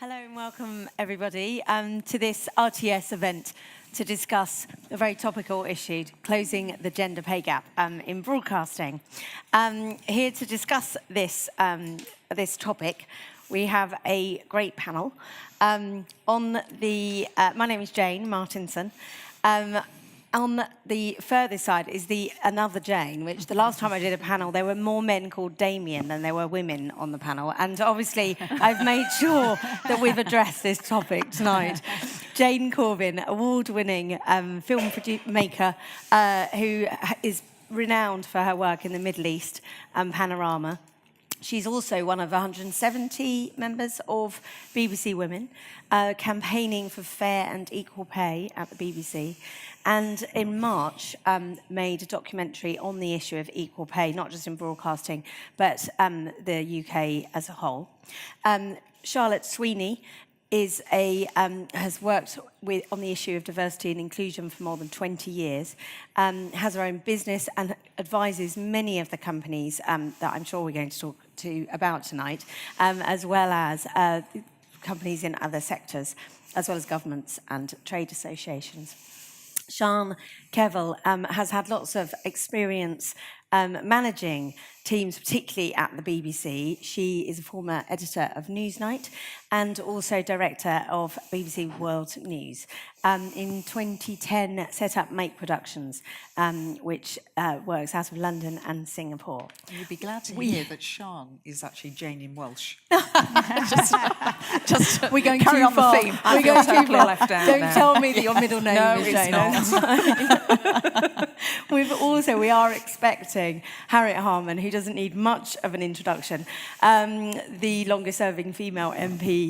Hello and welcome everybody to this RTS event to discuss a very topical issue, closing the gender pay gap in broadcasting. Here to discuss this, this topic, we have a great panel. My name is Jane Martinson. On the furthest side is another Jane, which the last time I did a panel, there were more men called Damien than there were women on the panel. And obviously, I've made sure that we've addressed this topic tonight. Jane Corbin, award-winning film maker who is renowned for her work in the Middle East and Panorama. She's also one of 170 members of BBC Women, campaigning for fair and equal pay at the BBC. And in March, made a documentary on the issue of equal pay, not just in broadcasting, but the UK as a whole. Charlotte Sweeney has worked on the issue of diversity and inclusion for more than 20 years, has her own business and advises many of the companies that I'm sure we're going to talk about tonight, as well as companies in other sectors, as well as governments and trade associations. Sian Keval has had lots of experience managing teams, particularly at the BBC. She is a former editor of Newsnight and also director of BBC World News. In 2010, set up Make Productions, which works out of London and Singapore. You'd be glad to hear that Sian is actually Jane in Welsh. We're going carry too on far. the theme. We're going too far. Left out Don't there. tell me that your middle name No, is it's Jane. not. We are expecting Harriet Harman, who doesn't need much of an introduction, the longest-serving female MP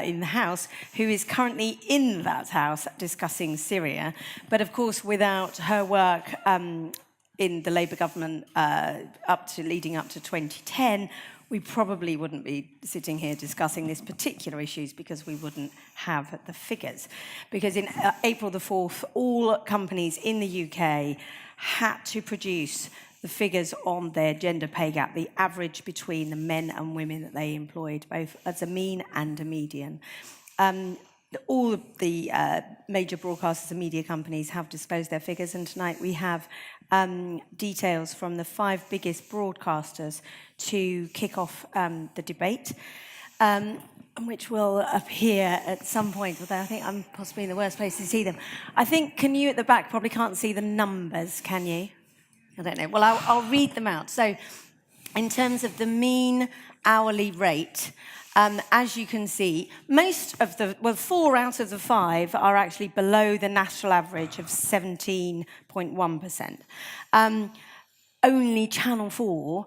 in the House, who is currently in that House discussing Syria. But of course, without her work in the Labour government leading up to 2010, we probably wouldn't be sitting here discussing this particular issues because we wouldn't have the figures. Because in April the 4th, all companies in the UK had to produce the figures on their gender pay gap, the average between the men and women that they employed, both as a mean and a median. All of the major broadcasters and media companies have disclosed their figures, and tonight we have details from the 5 biggest broadcasters to kick off the debate, which will appear at some point, although I think I'm possibly in the worst place to see them. I think, can you at the back probably can't see the numbers, can you? I don't know. Well, I'll read them out. So, in terms of the mean hourly rate, as you can see, 4 out of the 5 are actually below the national average of 17.1%. Only Channel 4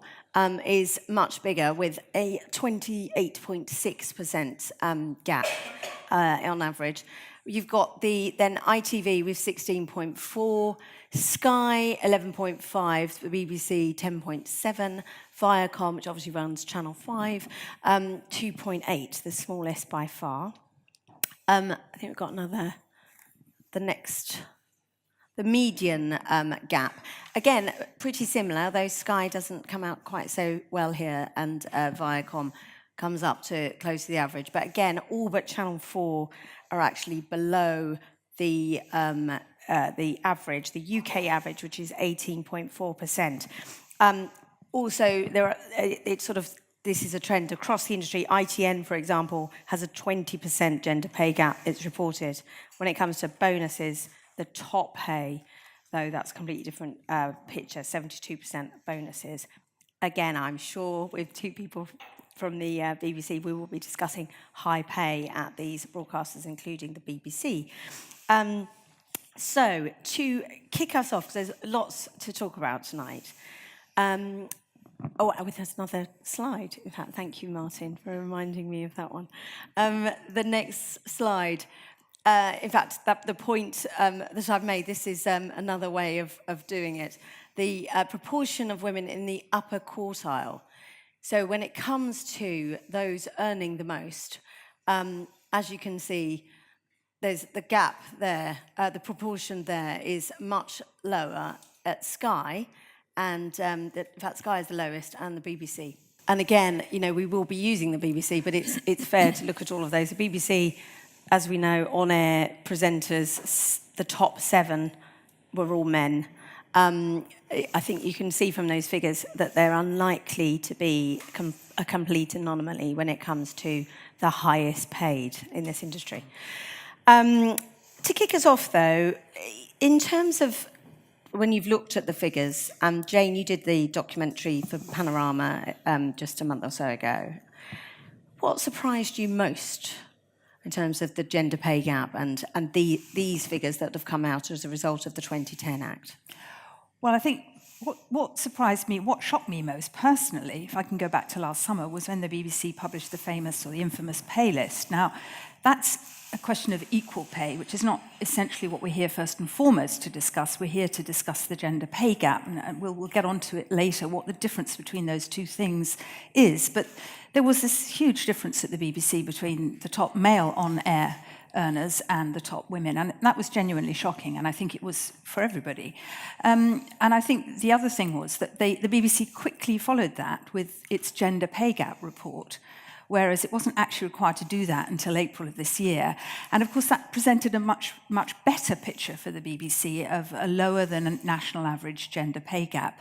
is much bigger, with a 28.6% gap on average. You've got then ITV with 16.4, Sky 11.5, the BBC 10.7, Viacom, which obviously runs Channel 5, 2.8, the smallest by far. I think we've got the median gap. Again, pretty similar, though Sky doesn't come out quite so well here, and Viacom comes up to close to the average. But again, all but Channel 4 are actually below the average, the UK average, which is 18.4%. Also, this is a trend across the industry. ITN, for example, has a 20% gender pay gap, it's reported. When it comes to bonuses, the top pay, though that's a completely different picture, 72% bonuses. Again, I'm sure with 2 people from the BBC, we will be discussing high pay at these broadcasters, including the BBC. So, to kick us off, because there's lots to talk about tonight. There's another slide. In fact, thank you, Martin, for reminding me of that one. The next slide. In fact, the point that I've made, this is another way of doing it. The proportion of women in the upper quartile. So when it comes to those earning the most, as you can see, there's the gap there. The proportion there is much lower at Sky, and in fact, Sky is the lowest, and the BBC. and again, we will be using the BBC, but it's fair to look at all of those. The BBC, as we know, on-air presenters, the top 7 were all men. I think you can see from those figures that they're unlikely to be a complete anomaly when it comes to the highest paid in this industry. To kick us off, though, in terms of when you've looked at the figures, Jane, you did the documentary for Panorama just a month or so ago. What surprised you most in terms of the gender pay gap and these figures that have come out as a result of the 2010 Act? Well, I think what surprised me, what shocked me most personally, if I can go back to last summer, was when the BBC published the famous or the infamous pay list. Now, that's a question of equal pay, which is not essentially what we're here first and foremost to discuss. We're here to discuss the gender pay gap, and we'll get onto it later, what the difference between those two things is. But there was this huge difference at the BBC between the top male on-air earners and the top women, and that was genuinely shocking, and I think it was for everybody. And I think the other thing was that the BBC quickly followed that with its gender pay gap report, whereas it wasn't actually required to do that until April of this year. And of course, that presented a much, much better picture for the BBC of a lower than a national average gender pay gap.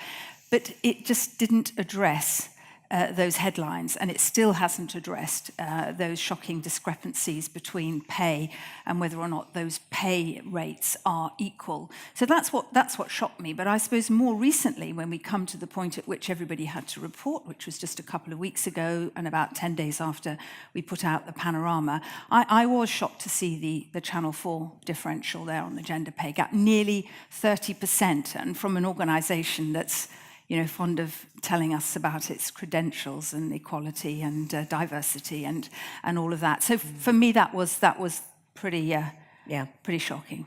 But it just didn't address those headlines, and it still hasn't addressed those shocking discrepancies between pay and whether or not those pay rates are equal. So that's what shocked me. But I suppose more recently, when we come to the point at which everybody had to report, which was just a couple of weeks ago and about 10 days after we put out the Panorama, I was shocked to see the Channel 4 differential there on the gender pay gap, nearly 30%, and from an organisation that's fond of telling us about its credentials and equality and diversity and all of that. So for me, that was pretty shocking.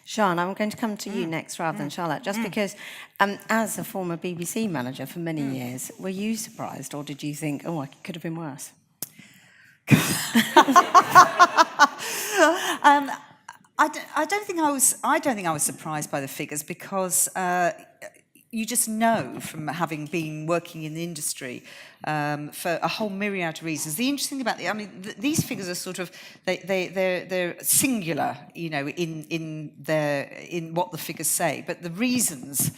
Sian, I'm going to come to you next rather than Charlotte, just because as a former BBC manager for many years, were you surprised, or did you think, oh, it could have been worse? I don't think I was surprised by the figures, because you just know from having been working in the industry for a whole myriad of reasons. The interesting about these figures are sort of they're singular, in what the figures say, but the reasons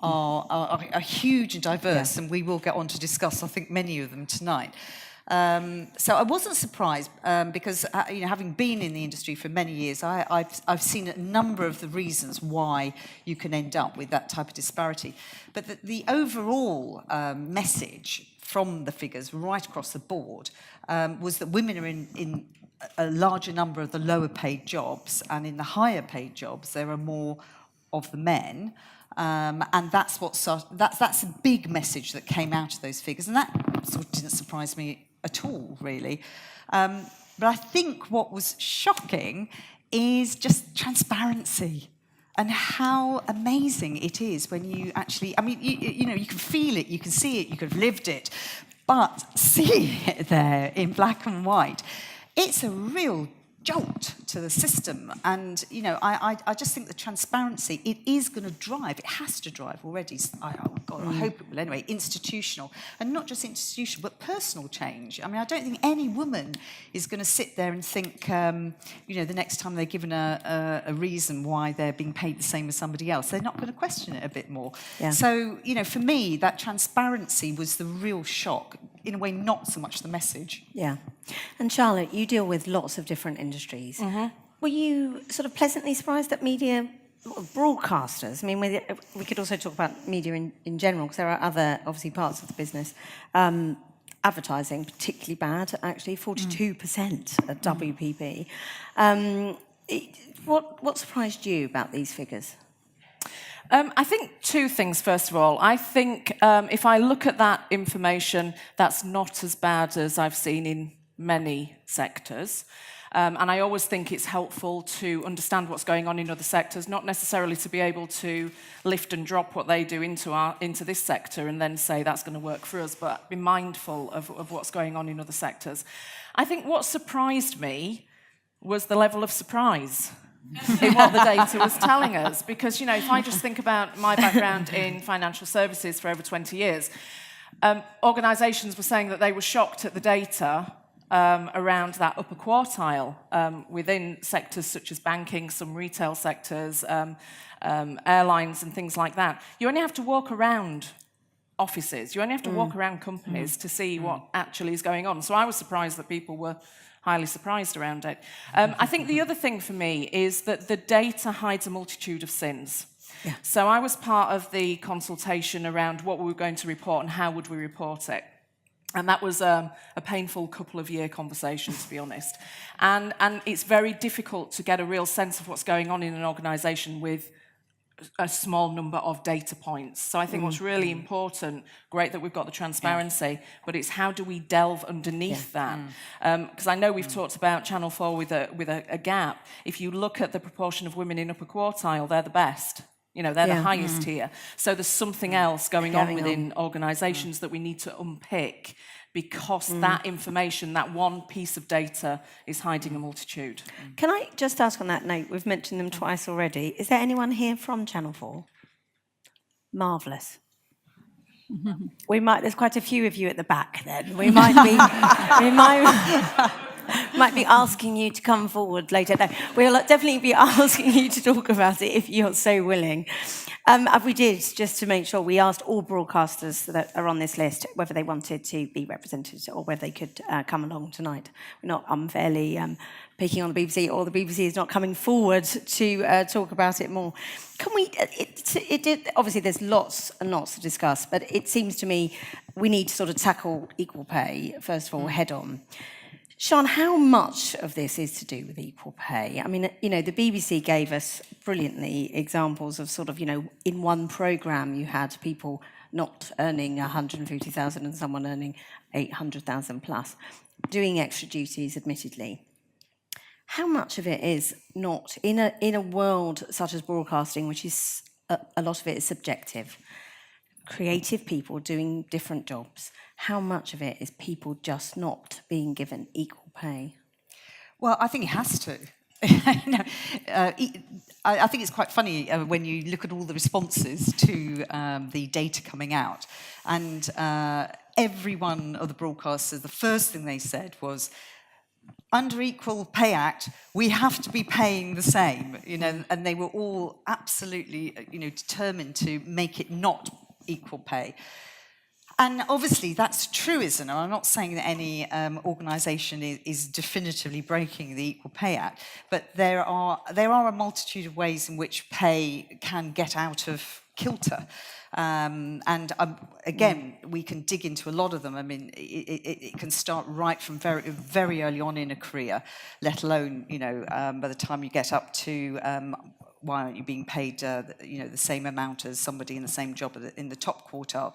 are huge and diverse, and we will get on to discuss, I think, many of them tonight. So I wasn't surprised because having been in the industry for many years, I've seen a number of the reasons why you can end up with that type of disparity. But the overall message from the figures right across the board was that women are in a larger number of the lower paid jobs, and in the higher paid jobs there are more of the men. And that's a big message that came out of those figures, and that sort of didn't surprise me at all, really. But I think what was shocking is just transparency and how amazing it is when you actually, you can feel it, you can see it, you could have lived it, but seeing it there in black and white, it's a real jolt to the system. And I just think the transparency, it is going to drive, it has to drive already, I hope it will anyway, institutional, and not just institutional but personal change. I don't think any woman is going to sit there and think the next time they're given a reason why they're being paid the same as somebody else, they're not going to question it a bit more. So for me, that transparency was the real shock, in a way, not so much the message. And Charlotte, you deal with lots of different industries. Were you sort of pleasantly surprised that media, broadcasters, we could also talk about media in general, because there are other, obviously, parts of the business, advertising, particularly bad, actually, 42% at WPP. What surprised you about these figures? I think two things, first of all. I think if I look at that information, that's not as bad as I've seen in many sectors. And I always think it's helpful to understand what's going on in other sectors, not necessarily to be able to lift and drop what they do into this sector and then say that's going to work for us, but be mindful of what's going on in other sectors. I think what surprised me was the level of surprise in what the data was telling us. Because, if I just think about my background in financial services for over 20 years, Organisations were saying that they were shocked at the data around that upper quartile within sectors such as banking, some retail sectors, airlines and things like that. You only have to walk around offices, you only have to walk around companies to see what actually is going on. So I was surprised that people were highly surprised around it. I think the other thing for me is that the data hides a multitude of sins. Yeah. So I was part of the consultation around what we were going to report and how would we report it. And that was a painful couple of year conversation, to be honest. And it's very difficult to get a real sense of what's going on in an organisation with a small number of data points. So I think what's really important, great that we've got the transparency, but it's how do we delve underneath that? Because I know we've talked about Channel 4 with a gap. If you look at the proportion of women in upper quartile, they're the best. You know, they're the highest here. So there's something else going on within organisations that we need to unpick, because that information, that one piece of data, is hiding a multitude. Can I just ask on that note, we've mentioned them twice already. Is there anyone here from Channel 4? Marvellous. There's quite a few of you at the back then. We might be asking you to come forward later. No, we'll definitely be asking you to talk about it if you're so willing. We did, just to make sure, we asked all broadcasters that are on this list whether they wanted to be represented or whether they could come along tonight. We're not unfairly picking on the BBC, or the BBC is not coming forward to talk about it more. Can we, obviously there's lots and lots to discuss, but it seems to me we need to sort of tackle equal pay, first of all, head on. Sian, how much of this is to do with equal pay? I mean, you know, the BBC gave us brilliantly examples of sort of, you know, in one programme you had people not earning 150,000 and someone earning 800,000 plus, doing extra duties, admittedly. How much of it is not, in a world such as broadcasting, which is, a lot of it is subjective, creative people doing different jobs, how much of it is people just not being given equal pay? Well, I think it has to. I think it's quite funny when you look at all the responses to the data coming out, and every one of the broadcasters, the first thing they said was, under Equal Pay Act, we have to be paying the same, you know, and they were all absolutely, you know, determined to make it not equal pay. And obviously that's truism. I'm not saying that any organisation is definitively breaking the Equal Pay Act, but there are a multitude of ways in which pay can get out of kilter. Again, we can dig into a lot of them. I mean, it can start right from very, very early on in a career, let alone, you know, by the time you get up to why aren't you being paid, you know, the same amount as somebody in the same job in the top quartile.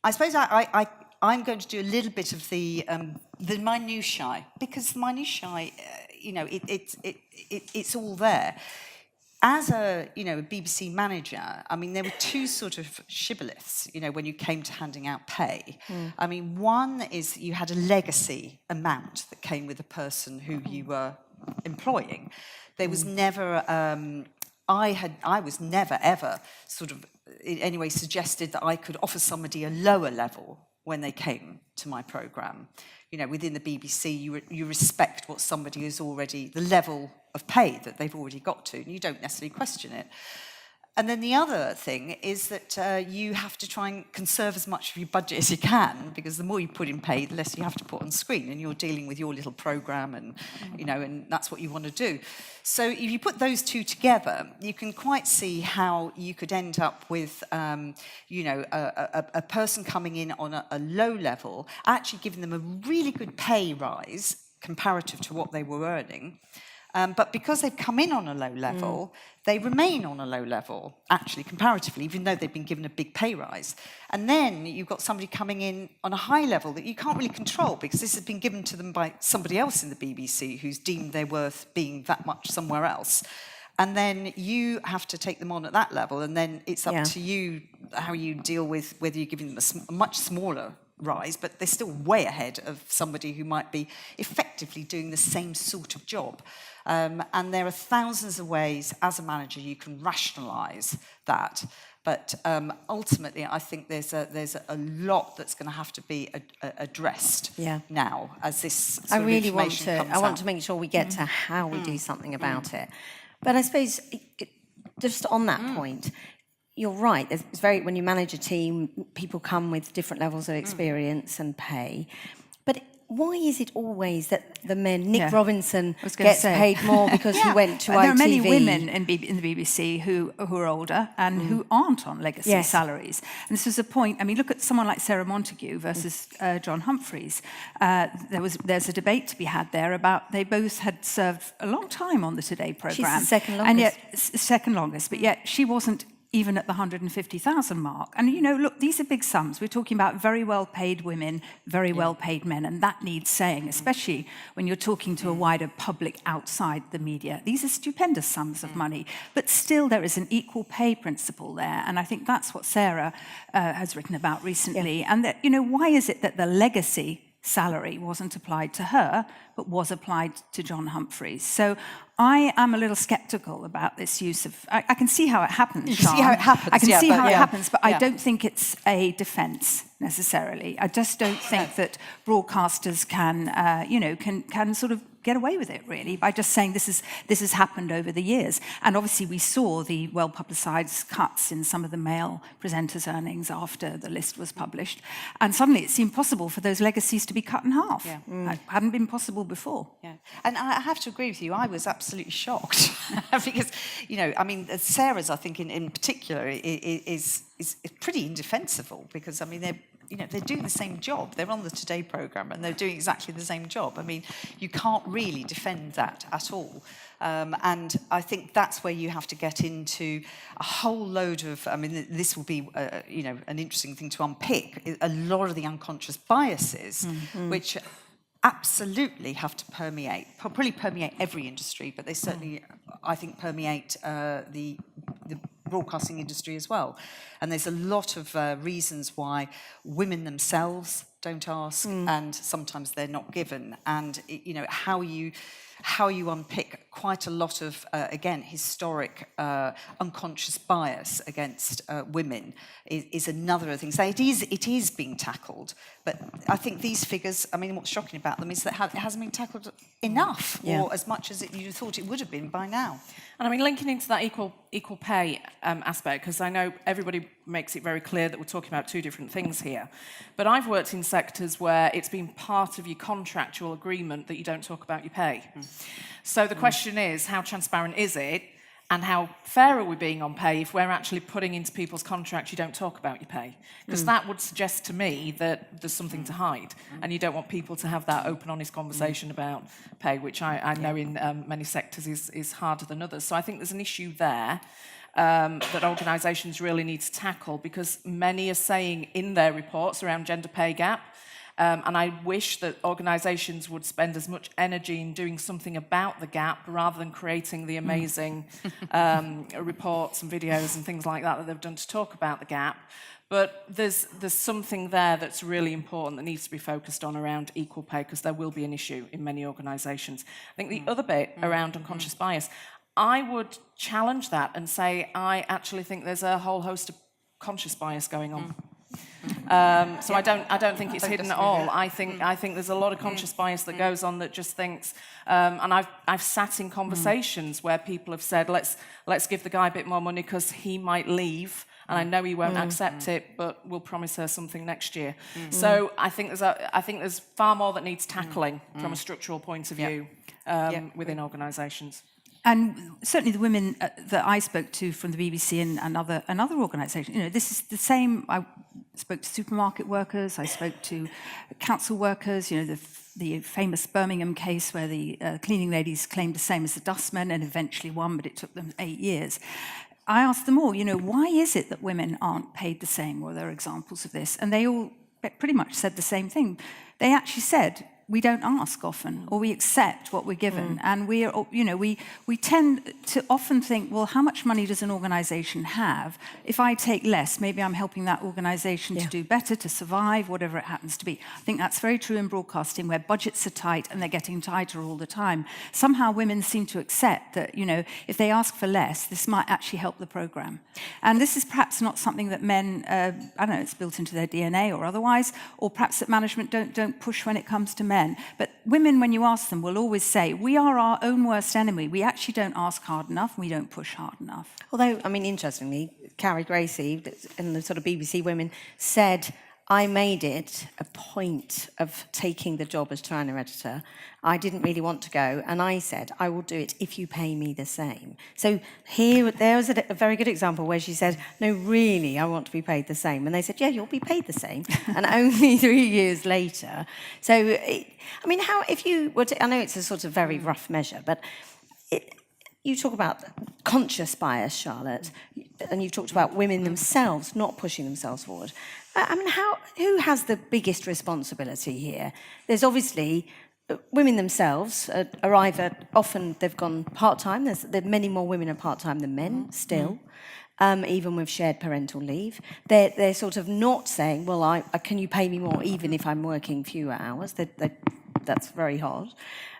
I suppose I'm going to do a little bit of the minutiae, because the minutiae, you know, it's all there. As a, you know, a BBC manager, I mean, there were two sort of shibboleths, you know, when you came to handing out pay. I mean, one is you had a legacy amount that came with the person who you were employing. There was never, I was never ever sort of in any way suggested that I could offer somebody a lower level when they came to my programme. You know, within the BBC, you respect what somebody is already, the level of pay that they've already got to, and you don't necessarily question it. And then the other thing is that you have to try and conserve as much of your budget as you can, because the more you put in pay, the less you have to put on screen, and you're dealing with your little programme, and you know, and that's what you want to do. So if you put those two together, you can quite see how you could end up with, you know, a person coming in on a low level, actually giving them a really good pay rise comparative to what they were earning. But because they've come in on a low level, they remain on a low level, actually, comparatively, even though they've been given a big pay rise. And then you've got somebody coming in on a high level that you can't really control, because this has been given to them by somebody else in the BBC who's deemed their worth being that much somewhere else. And then you have to take them on at that level, and then it's up to you how you deal with whether you're giving them a much smaller rise, but they're still way ahead of somebody who might be effectively doing the same sort of job. And there are thousands of ways as a manager you can rationalise that. But ultimately, I think there's a lot that's going to have to be addressed now as this sort I of really information comes want out. to make sure we get to how we do something about it. But I suppose just on that point, you're right. It's very, when you manage a team, people come with different levels of experience and pay. But why is it always that the men, Nick Robinson, gets paid more because he went to ITV? There are many women in the BBC who are older and who aren't on legacy salaries. And this was a point. I mean, look at someone like Sarah Montague versus John Humphreys. There's a debate to be had there about they both had served a long time on the Today programme. She's the second longest. And yet, second longest, but yet she wasn't even at the 150,000 mark. And, you know, look, these are big sums. We're talking about very well-paid women, very well-paid men, and that needs saying, especially when you're talking to a wider public outside the media. These are stupendous sums of money, but still there is an equal pay principle there, and I think that's what Sarah has written about recently. And that, you know, why is it that the legacy salary wasn't applied to her, but was applied to John Humphreys? So I am a little sceptical about this use of... I can see how it happens, You can see how it happens, I can see how it yeah. happens, but I don't think it's a defence necessarily. I just don't think that broadcasters can, can sort of get away with it, really, by just saying this has happened over the years. And obviously we saw the well-publicised cuts in some of the male presenters' earnings after the list was published. And suddenly it seemed possible for those legacies to be cut in half. It hadn't been possible before. Yeah, and I have to agree with you. I was absolutely shocked because, you know, I mean, Sarah's, I think, in particular, is pretty indefensible because, I mean, they're doing the same job. They're on the Today programme and they're doing exactly the same job. I mean, you can't really defend that at all. And I think that's where you have to get into a whole load of, I mean, this will be, an interesting thing to unpick, a lot of the unconscious biases, which absolutely have to probably permeate every industry, but they certainly, I think, permeate the broadcasting industry as well. And there's a lot of reasons why women themselves don't ask, and sometimes they're not given. And how you unpick quite a lot of again historic unconscious bias against women is another of the things. So it is being tackled, but I think these figures, I mean, what's shocking about them is that it hasn't been tackled enough, or as much as you thought it would have been by now. And I mean, linking into that equal pay aspect, because I know everybody makes it very clear that we're talking about two different things here. But I've worked in sectors where it's been part of your contractual agreement that you don't talk about your pay. So the question is, how transparent is it? And how fair are we being on pay if we're actually putting into people's contracts you don't talk about your pay? Because that would suggest to me that there's something to hide, and you don't want people to have that open, honest conversation about pay, which I know in many sectors is harder than others. So I think there's an issue there that organisations really need to tackle, because many are saying in their reports around gender pay gap, and I wish that organisations would spend as much energy in doing something about the gap rather than creating the amazing reports and videos and things like that they've done to talk about the gap. But there's something there that's really important that needs to be focused on around equal pay, because there will be an issue in many organisations. I think the other bit around unconscious bias, I would challenge that and say I actually think there's a whole host of conscious bias going on. So I don't think it's hidden at all. I think there's a lot of conscious bias that goes on that just thinks, and I've sat in conversations where people have said, let's give the guy a bit more money because he might leave, and I know he won't accept it, but we'll promise her something next year. So I think there's far more that needs tackling from a structural point of view within organisations. And certainly the women that I spoke to from the BBC and other organisations, this is the same. I spoke to supermarket workers, I spoke to council workers, the famous Birmingham case where the cleaning ladies claimed the same as the dustmen and eventually won, but it took them 8 years. I asked them all, why is it that women aren't paid the same? Well, there are examples of this. And they all pretty much said the same thing. They actually said, we don't ask often, or we accept what we're given. And we tend to often think, well, how much money does an organisation have? If I take less, maybe I'm helping that organisation to do better, to survive, whatever it happens to be. I think that's very true in broadcasting, where budgets are tight and they're getting tighter all the time. Somehow women seem to accept that, if they ask for less, this might actually help the programme. And this is perhaps not something that men, I don't know, it's built into their DNA or otherwise, or perhaps that management don't push when it comes to men. But women, when you ask them, will always say, we are our own worst enemy. We actually don't ask hard enough, we don't push hard enough. Although, I mean, interestingly, Carrie Gracie and the sort of BBC Women said, I made it a point of taking the job as China editor. I didn't really want to go, and I said, I will do it if you pay me the same. So there was a very good example where she said, no, really, I want to be paid the same. And they said, yeah, you'll be paid the same. And only 3 years later. So, I mean, how, if you were to, I know it's a sort of very rough measure, but you talk about conscious bias, Charlotte, and you've talked about women themselves not pushing themselves forward. I mean, who has the biggest responsibility here? There's obviously women themselves are either often they've gone part-time. There are many more women are part-time than men still, even with shared parental leave. They're sort of not saying, well, can you pay me more even if I'm working fewer hours? That's very hard.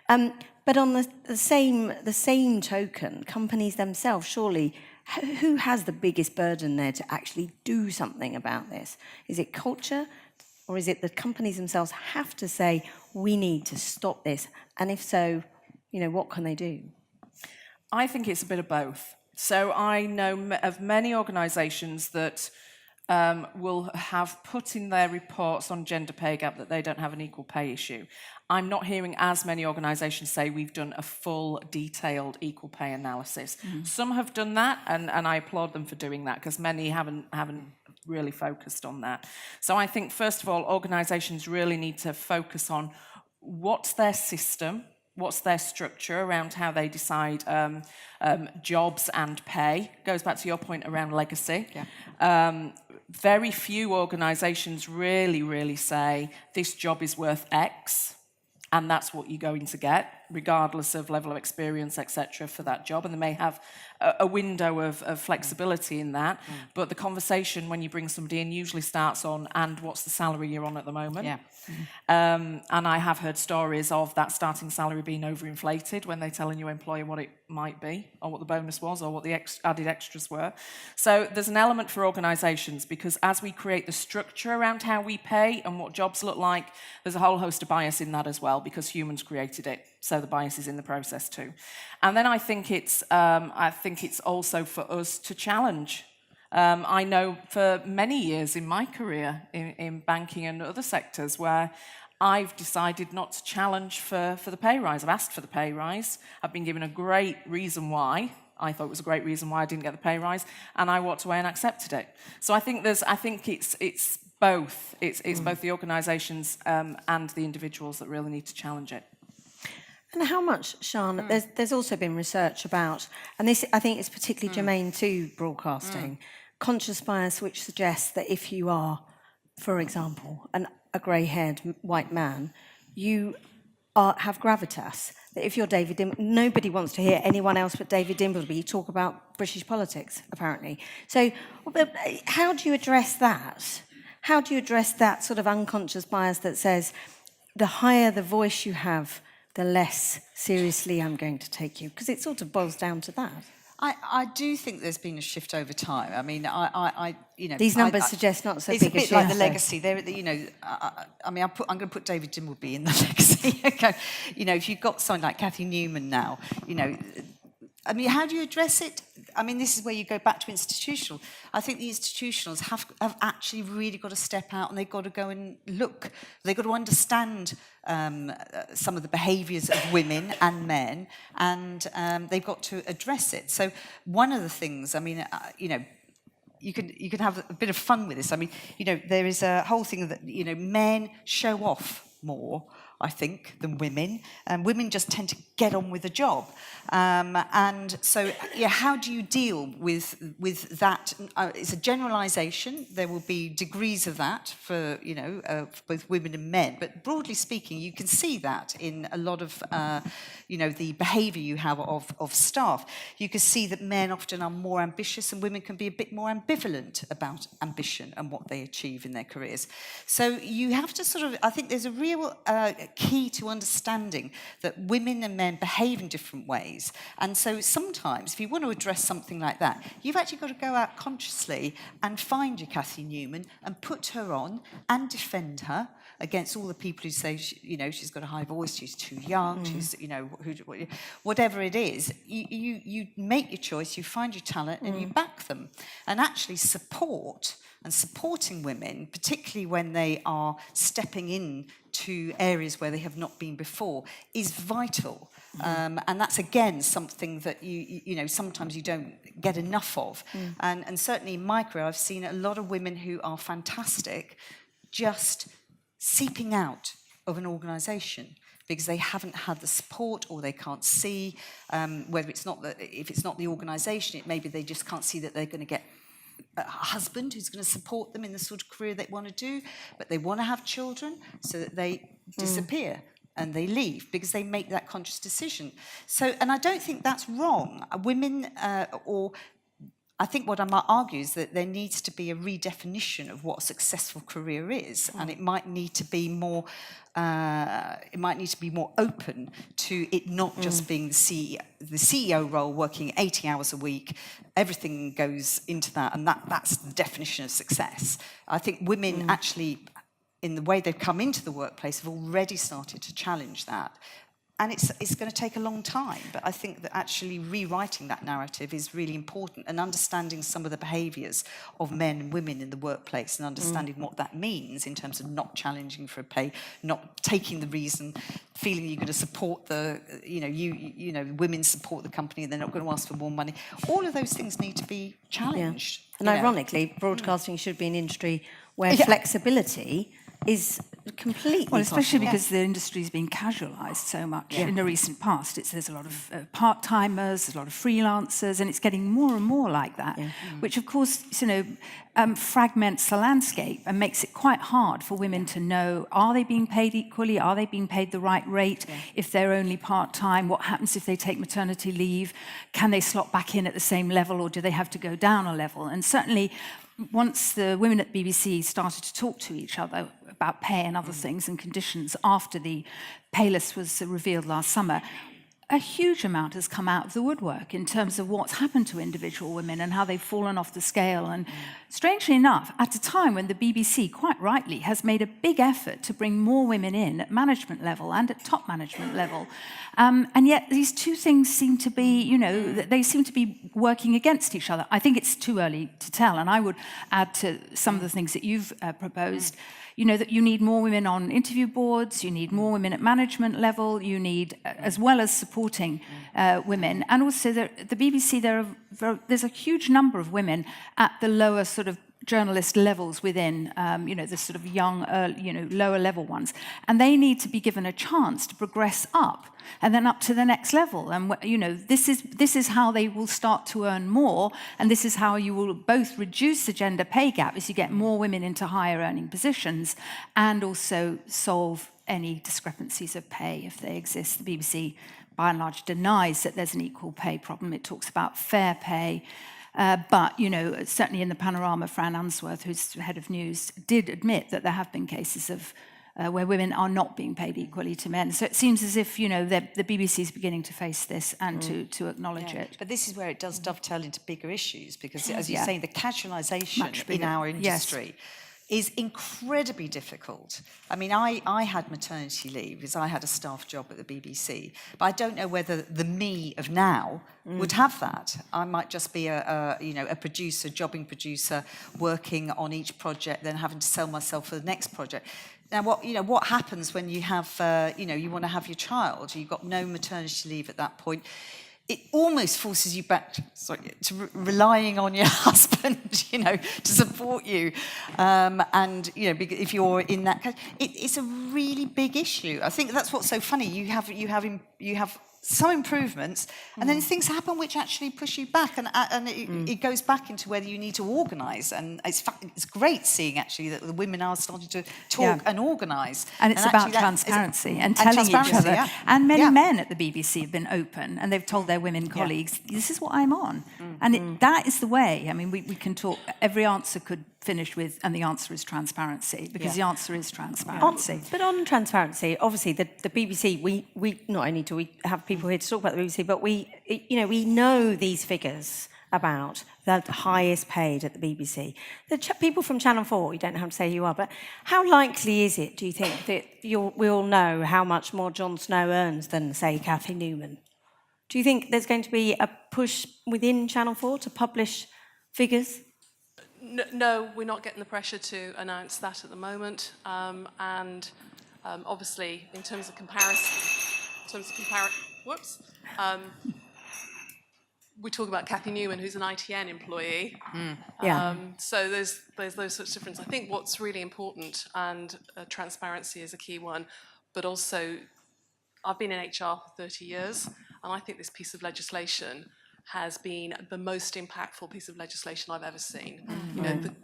But on the same token, companies themselves, surely, who has the biggest burden there to actually do something about this? Is it culture, or is it the companies themselves have to say, we need to stop this? And if so, what can they do? I think it's a bit of both. So I know of many organisations that will have put in their reports on gender pay gap that they don't have an equal pay issue. I'm not hearing as many organisations say we've done a full, detailed equal pay analysis. Some have done that, and I applaud them for doing that, because many haven't really focused on that. So I think, first of all, organisations really need to focus on what's their system, what's their structure around how they decide jobs and pay. Goes back to your point around legacy. Yeah. Very few organisations really say this job is worth X, and that's what you're going to get, regardless of level of experience, etc., for that job. And they may have a window of flexibility in that. But the conversation, when you bring somebody in, usually starts on, and what's the salary you're on at the moment? Yeah. And I have heard stories of that starting salary being overinflated when they tell a new employer what it might be, or what the bonus was, or what the added extras were. So there's an element for organisations, because as we create the structure around how we pay and what jobs look like, there's a whole host of bias in that as well, because humans created it. So the bias is in the process too. And then I think it's also for us to challenge. I know for many years in my career in banking and other sectors where I've decided not to challenge for the pay rise. I've asked for the pay rise. I've been given a great reason why. I thought it was a great reason why I didn't get the pay rise, and I walked away and accepted it. So I think it's both. It's both the organisations and the individuals that really need to challenge it. And how much, Sian, there's also been research about, and this I think is particularly germane to broadcasting, conscious bias, which suggests that if you are, for example, a grey-haired white man, you have gravitas. That if you're David Dimbleby, nobody wants to hear anyone else but David Dimbleby talk about British politics, apparently. So how do you address that? How do you address that sort of unconscious bias that says the higher the voice you have, the less seriously I'm going to take you? Because it sort of boils down to that. I do think there's been a shift over time. I mean, These numbers suggest not so big a shift. It's a bit like the legacy. I'm going to put David Dimbleby in the legacy. Okay. If you've got someone like Cathy Newman now, I mean, how do you address it? I mean, this is where you go back to institutional. I think the institutionals have actually really got to step out, and they've got to go and look. They've got to understand some of the behaviours of women and men, and they've got to address it. So one of the things, I mean, you can have a bit of fun with this. I mean, there is a whole thing that men show off more I think, than women. Women just tend to get on with the job. And so, yeah, how do you deal with that? It's a generalisation. There will be degrees of that for, for both women and men. But broadly speaking, you can see that in a lot of, the behaviour you have of staff. You can see that men often are more ambitious and women can be a bit more ambivalent about ambition and what they achieve in their careers. So you have to I think there's a real key to understanding that women and men behave in different ways. And so sometimes, if you want to address something like that, you've actually got to go out consciously and find your Cathy Newman and put her on and defend her against all the people who say, she's got a high voice, she's too young, she's, whatever it is. You make your choice, you find your talent, and you back them. And actually supporting women, particularly when they are stepping in to areas where they have not been before, is vital. And that's, again, something that sometimes you don't get enough of. And certainly in my career, I've seen a lot of women who are fantastic just seeping out of an organisation because they haven't had the support or they can't see whether if it's not the organisation, it maybe they just can't see that they're going to get a husband who's going to support them in the sort of career they want to do, but they want to have children, so that they disappear and they leave because they make that conscious decision. So, and I don't think that's wrong. Women I think what I might argue is that there needs to be a redefinition of what a successful career is, and it might need to be more. It might need to be more open to it not just being the CEO role, working 80 hours a week. Everything goes into that, and that's the definition of success. I think women actually, in the way they've come into the workplace, have already started to challenge that. And it's going to take a long time, but I think that actually rewriting that narrative is really important, and understanding some of the behaviours of men and women in the workplace, and understanding what that means in terms of not challenging for a pay, not taking the reason, feeling you're going to support women support the company and they're not going to ask for more money. All of those things need to be challenged. Yeah. And ironically, broadcasting should be an industry where flexibility is completely well, especially possible. because the industry's been casualised so much in the recent past. There's a lot of part-timers, there's a lot of freelancers, and it's getting more and more like that, which, of course, fragments the landscape and makes it quite hard for women to know, are they being paid equally? Are they being paid the right rate? If they're only part-time, what happens if they take maternity leave? Can they slot back in at the same level, or do they have to go down a level? And certainly, once the women at BBC started to talk to each other about pay and other things and conditions after the pay list was revealed last summer, a huge amount has come out of the woodwork in terms of what's happened to individual women and how they've fallen off the scale. And strangely enough, at a time when the BBC, quite rightly, has made a big effort to bring more women in at management level and at top management level. And yet these two things seem to be, they seem to be working against each other. I think it's too early to tell. And I would add to some of the things that you've proposed, that you need more women on interview boards, you need more women at management level, you need, as well as supporting women. And also the BBC, there's a huge number of women at the lower sort of journalist levels within, the sort of young, lower level ones. And they need to be given a chance to progress up and then up to the next level. And, this is how they will start to earn more. And this is how you will both reduce the gender pay gap as you get more women into higher earning positions, and also solve any discrepancies of pay if they exist. The BBC, by and large, denies that there's an equal pay problem. It talks about fair pay. But, certainly in the Panorama, Fran Unsworth, who's head of news, did admit that there have been cases of where women are not being paid equally to men. So it seems as if, the BBC is beginning to face this and to acknowledge it. But this is where it does dovetail into bigger issues, because, as you're saying, the casualisation in our industry is incredibly difficult. I mean, I had maternity leave because I had a staff job at the BBC, but I don't know whether the me of now would have that. I might just be a producer, jobbing producer, working on each project, then having to sell myself for the next project. Now, what happens when you have, you want to have your child? You've got no maternity leave at that point. it almost forces you back to relying on your husband, to support you. And, if you're in that case, it's a really big issue. I think that's what's so funny. You have some improvements, and then things happen which actually push you back, and it goes back into whether you need to organise. And it's great seeing actually that the women are starting to talk and organise. And it's about transparency and telling each other. Yeah. And many men at the BBC have been open, and they've told their women colleagues, this is what I'm on. And that is the way. I mean, we can talk, every answer could finish with, and the answer is transparency, because the answer is transparency. But on transparency, obviously the BBC, we not only do we have people here to talk about the BBC, but we know these figures about the highest paid at the BBC. The people from Channel 4, you don't have to say who you are, but how likely is it, do you think, that we all know how much more Jon Snow earns than, say, Cathy Newman? Do you think there's going to be a push within Channel 4 to publish figures? No, we're not getting the pressure to announce that at the moment. Obviously, in terms of we talk about Cathy Newman, who's an ITN employee. So there's those sorts of differences. I think what's really important, and transparency is a key one, but also I've been in HR for 30 years, and I think this piece of legislation has been the most impactful piece of legislation I've ever seen.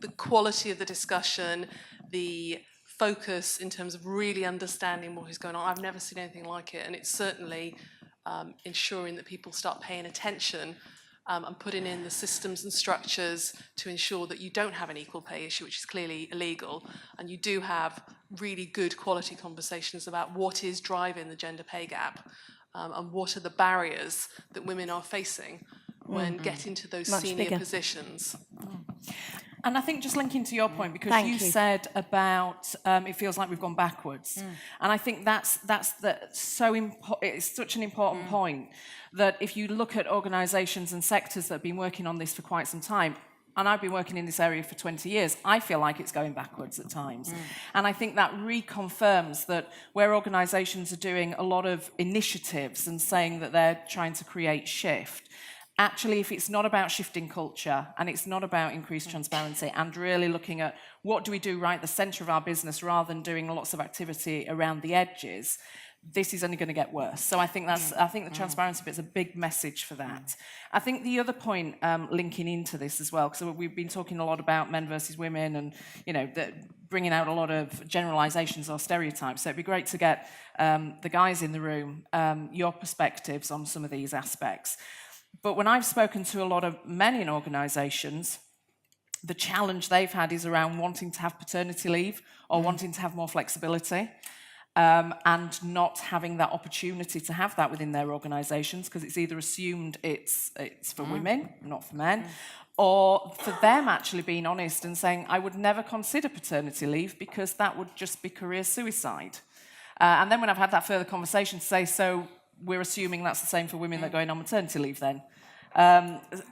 The quality of the discussion, the focus in terms of really understanding what is going on. I've never seen anything like it, and it's certainly ensuring that people start paying attention and putting in the systems and structures to ensure that you don't have an equal pay issue, which is clearly illegal, and you do have really good quality conversations about what is driving the gender pay gap. And what are the barriers that women are facing when getting to those senior positions. And I think just linking to your point, because you said about it feels like we've gone backwards, and I think it's such an important point that if you look at organisations and sectors that have been working on this for quite some time, and I've been working in this area for 20 years, I feel like it's going backwards at times. And I think that reconfirms that where organisations are doing a lot of initiatives and saying that they're trying to create shift, actually, if it's not about shifting culture and it's not about increased transparency and really looking at what do we do right at the centre of our business rather than doing lots of activity around the edges, this is only going to get worse. So I think the transparency bit is a big message for that. I think the other point linking into this as well, because we've been talking a lot about men versus women and, bringing out a lot of generalisations or stereotypes. So it'd be great to get the guys in the room, your perspectives on some of these aspects. But when I've spoken to a lot of men in organisations, the challenge they've had is around wanting to have paternity leave or wanting to have more flexibility. And not having that opportunity to have that within their organisations, because it's either assumed it's for women, not for men, or for them actually being honest and saying, I would never consider paternity leave because that would just be career suicide. And then when I've had that further conversation to say, so we're assuming that's the same for women that are going on maternity leave then.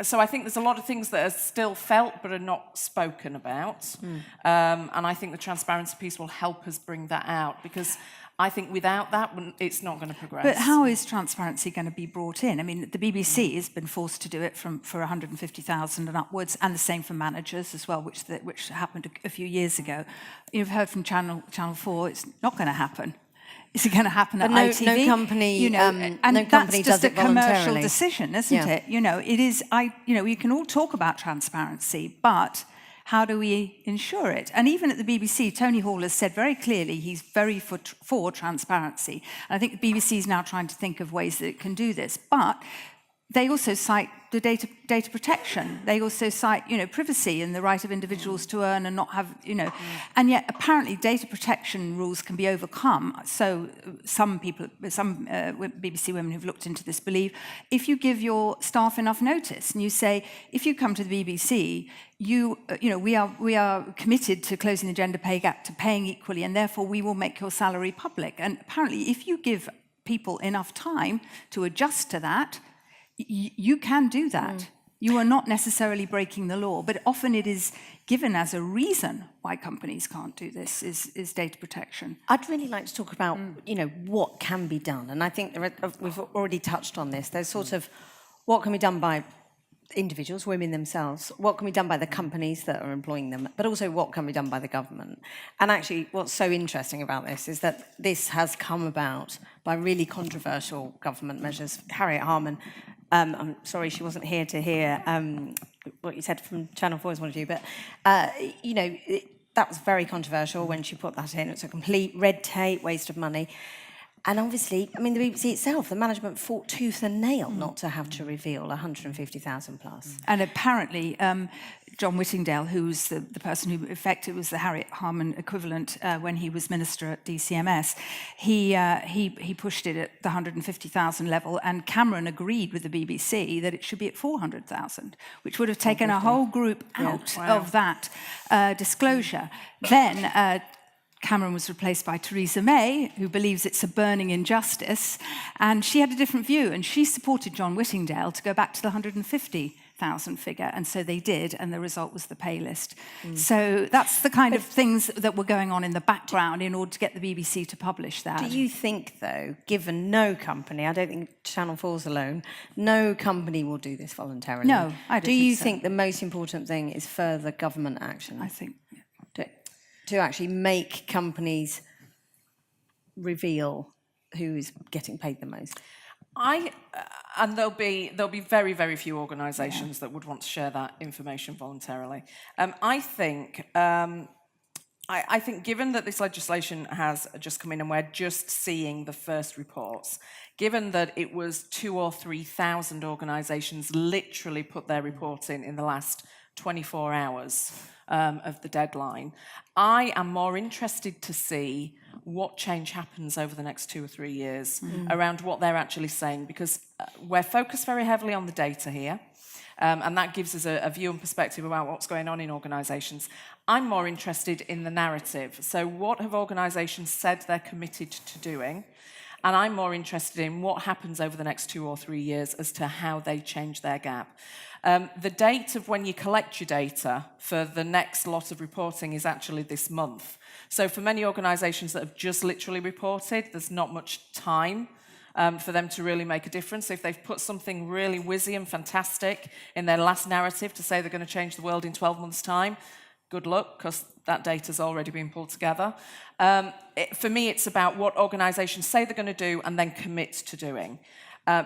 So I think there's a lot of things that are still felt but are not spoken about. And I think the transparency piece will help us bring that out, because I think without that, it's not going to progress. But how is transparency going to be brought in? I mean, the BBC has been forced to do it for 150,000 and upwards, and the same for managers as well, which happened a few years ago. You've heard from Channel 4, it's not going to happen. Is it going to happen at ITV? No company, and no company that's just does it a commercial voluntarily. decision, isn't it? It is. We can all talk about transparency, but how do we ensure it? And even at the BBC, Tony Hall has said very clearly he's very for transparency. And I think the BBC is now trying to think of ways that it can do this, but they also cite the data protection. They also cite, privacy and the right of individuals to earn and not have, And yet, apparently, data protection rules can be overcome. So some BBC women who've looked into this believe if you give your staff enough notice and you say, if you come to the BBC, we are committed to closing the gender pay gap, to paying equally, and therefore we will make your salary public. And apparently, if you give people enough time to adjust to that, you can do that. You are not necessarily breaking the law, but often it is given as a reason why companies can't do this is data protection. I'd really like to talk about, what can be done. And I think we've already touched on this. There's sort of what can be done by individuals, women themselves, what can be done by the companies that are employing them, but also what can be done by the government. And actually, what's so interesting about this is that this has come about by really controversial government measures. Harriet Harman, I'm sorry she wasn't here to hear what you said from Channel 4's point of view, but, that was very controversial when she put that in. It's a complete red tape, waste of money. And obviously, I mean, the BBC itself, the management fought tooth and nail not to have to reveal 150,000 plus. And apparently, John Whittingdale, who's the person who effectively was the Harriet Harman equivalent when he was minister at DCMS, he pushed it at the 150,000 level, and Cameron agreed with the BBC that it should be at 400,000, which would have taken a whole group out of that disclosure. Then Cameron was replaced by Theresa May, who believes it's a burning injustice, and she had a different view, and she supported John Whittingdale to go back to the 150,000 figure, and so they did, and the result was the pay list. So that's the kind of things that were going on in the background in order to get the BBC to publish that. Do you think, though, given no company, I don't think Channel 4's alone, no company will do this voluntarily? No, I don't Do you think so. think the most important thing is further government action? I think. To actually make companies reveal who is getting paid the most? And there'll be very, very few organisations that would want to share that information voluntarily. I think given that this legislation has just come in and we're just seeing the first reports, given that it was 2,000 or 3,000 organisations literally put their report in the last 24 hours of the deadline, I am more interested to see what change happens over the next 2 or 3 years around what they're actually saying, because we're focused very heavily on the data here, and that gives us a view and perspective about what's going on in organisations. I'm more interested in the narrative. So what have organisations said they're committed to doing? And I'm more interested in what happens over the next 2 or 3 years as to how they change their gap. The date of when you collect your data for the next lot of reporting is actually this month. So for many organisations that have just literally reported, there's not much time for them to really make a difference. If they've put something really whizzy and fantastic in their last narrative to say they're going to change the world in 12 months' time, good luck, because that data's already been pulled together. For me, it's about what organisations say they're going to do and then commit to doing.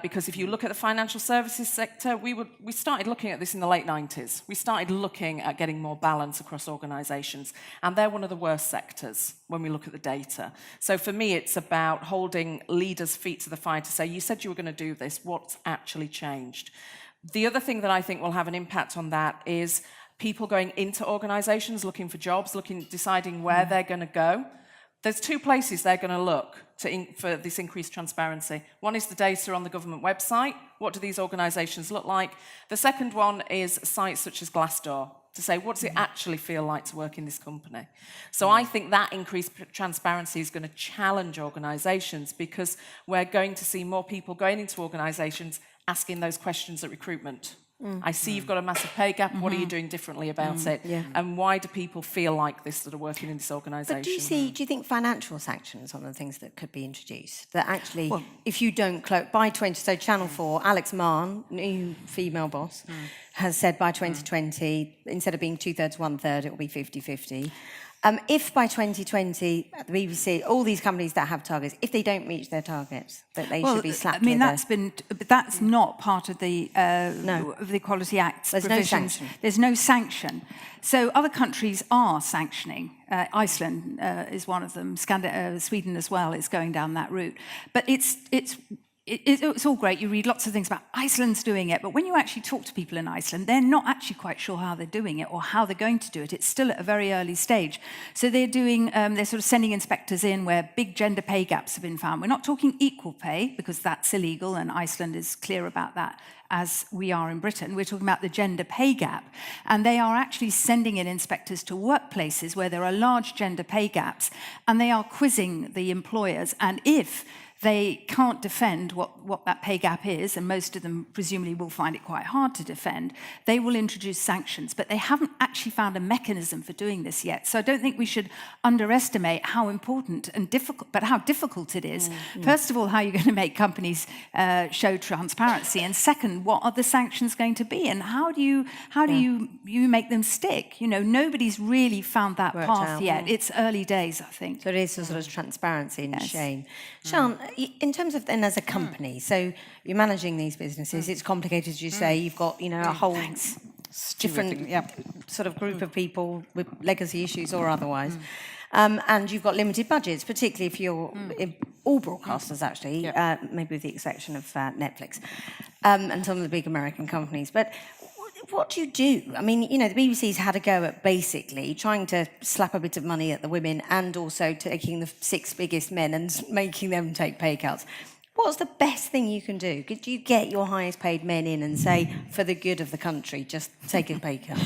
Because if you look at the financial services sector, we started looking at this in the late 90s. We started looking at getting more balance across organisations, and they're one of the worst sectors when we look at the data. So for me, it's about holding leaders' feet to the fire to say, you said you were going to do this, what's actually changed? The other thing that I think will have an impact on that is people going into organisations, looking for jobs, deciding where they're going to go. There's 2 places they're going to look for this increased transparency. One is the data on the government website. What do these organisations look like? The second one is sites such as Glassdoor, to say, what does it actually feel like to work in this company? So I think that increased transparency is going to challenge organisations, because we're going to see more people going into organisations asking those questions at recruitment. I see you've got a massive pay gap. What are you doing differently about it? Yeah. And why do people feel like this that are working in this organisation? But do you think financial sanctions are one of the things that could be introduced? That actually, if you don't close by 20, so Channel 4, Alex Mann, new female boss, has said by 2020, instead of being 2/3, 1/3, it will be 50-50. If by 2020, the BBC, all these companies that have targets, if they don't reach their targets, that they should be slapped with that's not part of the of the Equality Act's provisions. No sanction. There's no sanction. So other countries are sanctioning. Iceland is one of them. Sweden as well is going down that route. But it's all great. You read lots of things about Iceland's doing it, but when you actually talk to people in Iceland, they're not actually quite sure how they're doing it or how they're going to do it. It's still at a very early stage. So they're sort of sending inspectors in where big gender pay gaps have been found. We're not talking equal pay, because that's illegal, and Iceland is clear about that, as we are in Britain. We're talking about the gender pay gap. And they are actually sending in inspectors to workplaces where there are large gender pay gaps, and they are quizzing the employers. And if they can't defend what that pay gap is, and most of them presumably will find it quite hard to defend, they will introduce sanctions. But they haven't actually found a mechanism for doing this yet. So I don't think we should underestimate how important and difficult, but how difficult it is. First of all, how you're going to make companies show transparency, and second, what are the sanctions going to be, and how do you make them stick? You know, nobody's really found that Worked path out. yet. It's early days, I think. So it is a sort of transparency and shame. Sian, in terms of then as a company, so you're managing these businesses, it's complicated, as you say, you've got, you know, a whole different sort of group of people with legacy issues or otherwise. And you've got limited budgets, particularly if you're all broadcasters, actually, maybe with the exception of Netflix and some of the big American companies. But what do you do? I mean, you know, the BBC's had a go at basically trying to slap a bit of money at the women and also taking the 6 biggest men and making them take pay cuts. What's the best thing you can do? Could you get your highest paid men in and say, for the good of the country, just take a pay cut?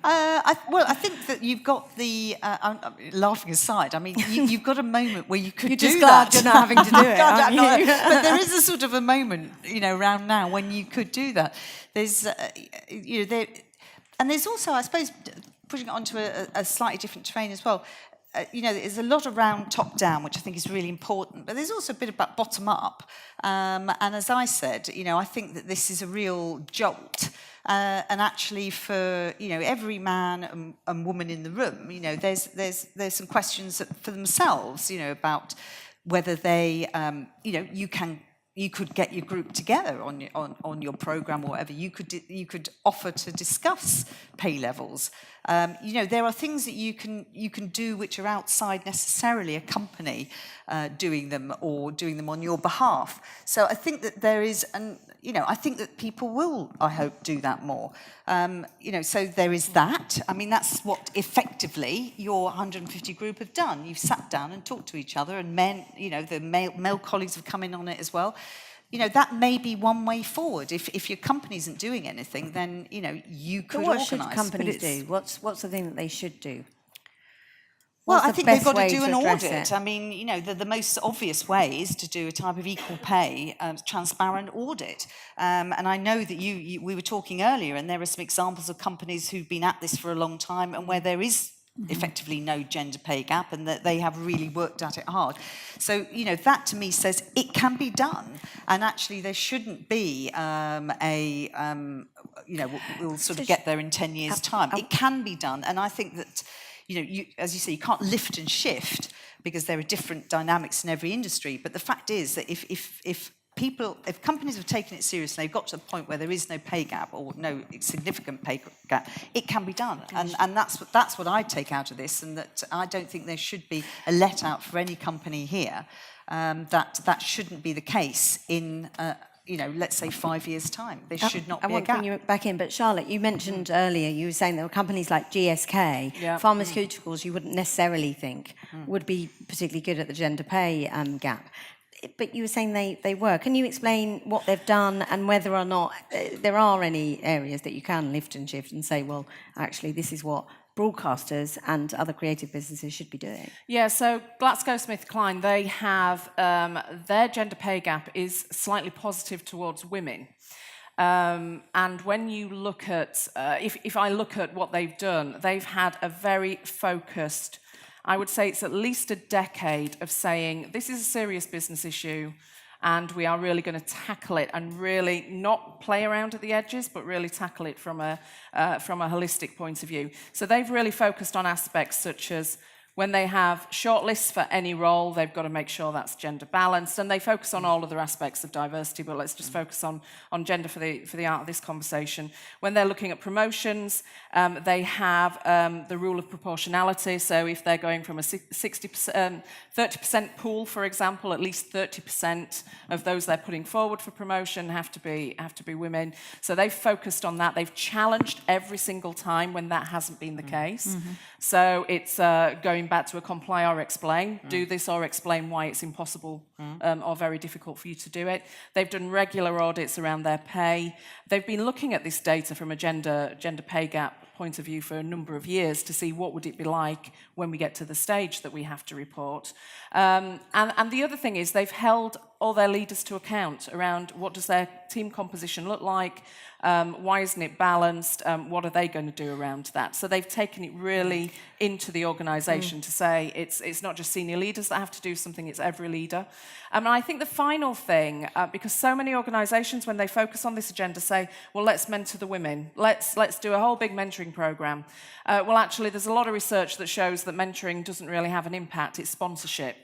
I think that you've got the, I'm laughing aside, I mean, you've got a moment where you could You're do just that. glad you're not having to do it, aren't you? But there is a sort of a moment, you know, around now when you could do that. There's, you know, and there's also, I suppose, pushing it onto a slightly different train as well. You know, there's a lot around top-down, which I think is really important, but there's also a bit about bottom-up. And as I said, you know, I think that this is a real jolt. And actually, for you know every man and woman in the room, you know, there's some questions for themselves, you know, about whether they, you know, you could get your group together on your program or whatever. You could offer to discuss pay levels. You know, there are things that you can do which are outside necessarily a company doing them or doing them on your behalf. So I think that there is you know, I think that people will, I hope, do that more. You know, so there is that. I mean, that's what effectively your 150 group have done. You've sat down and talked to each other, and men, you know, the male colleagues have come in on it as well. You know, that may be one way forward. If your company isn't doing anything, then, you know, you could organise. What should companies do? What's the thing that they should do? Well, What's I the think they've best got to way do to an address audit. it? I mean, you know, the most obvious way is to do a type of equal pay, transparent audit. And I know that we were talking earlier, and there are some examples of companies who've been at this for a long time and where there is effectively no gender pay gap, and that they have really worked at it hard. So, you know, that to me says it can be done. And actually there shouldn't be you know, we'll sort of get there in 10 years' time. It can be done. And I think that, you know, as you say, you can't lift and shift because there are different dynamics in every industry. But the fact is that if companies have taken it seriously, they've got to the point where there is no pay gap or no significant pay gap, it can be done. And that's what I take out of this, and that I don't think there should be a let-out for any company here. That shouldn't be the case in you know, let's say 5 years' time. There should not be a gap. I want to bring you back in, but Charlotte, you mentioned earlier, you were saying there were companies like GSK, pharmaceuticals you wouldn't necessarily think would be particularly good at the gender pay gap. But you were saying they were. Can you explain what they've done and whether or not there are any areas that you can lift and shift and say, well, actually, this is what broadcasters and other creative businesses should be doing? Yeah, so GlaxoSmithKline, they have, their gender pay gap is slightly positive towards women. And when you look at, if I look at what they've done, they've had a very focused, I would say it's at least a decade of saying, this is a serious business issue, and we are really going to tackle it and really not play around at the edges, but really tackle it from a holistic point of view. So they've really focused on aspects such as when they have shortlists for any role, they've got to make sure that's gender balanced, and they focus on all other aspects of diversity, but let's just focus on gender for the art of this conversation. When they're looking at promotions, they have the rule of proportionality, so if they're going from a 30% pool, for example, at least 30% of those they're putting forward for promotion have to be women. So they've focused on that. They've challenged every single time when that hasn't been the case. So it's going going back to a comply or explain, do this or explain why it's impossible or very difficult for you to do it. They've done regular audits around their pay. They've been looking at this data from a gender pay gap point of view for a number of years to see what would it be like when we get to the stage that we have to report. And the other thing is they've held all their leaders to account around what does their team composition look like, why isn't it balanced, what are they going to do around that? So they've taken it really into the organisation to say it's not just senior leaders that have to do something, it's every leader. And I think the final thing, because so many organisations, when they focus on this agenda, say, well, let's mentor the women, let's do a whole big mentoring programme. Well, actually, there's a lot of research that shows that mentoring doesn't really have an impact, it's sponsorship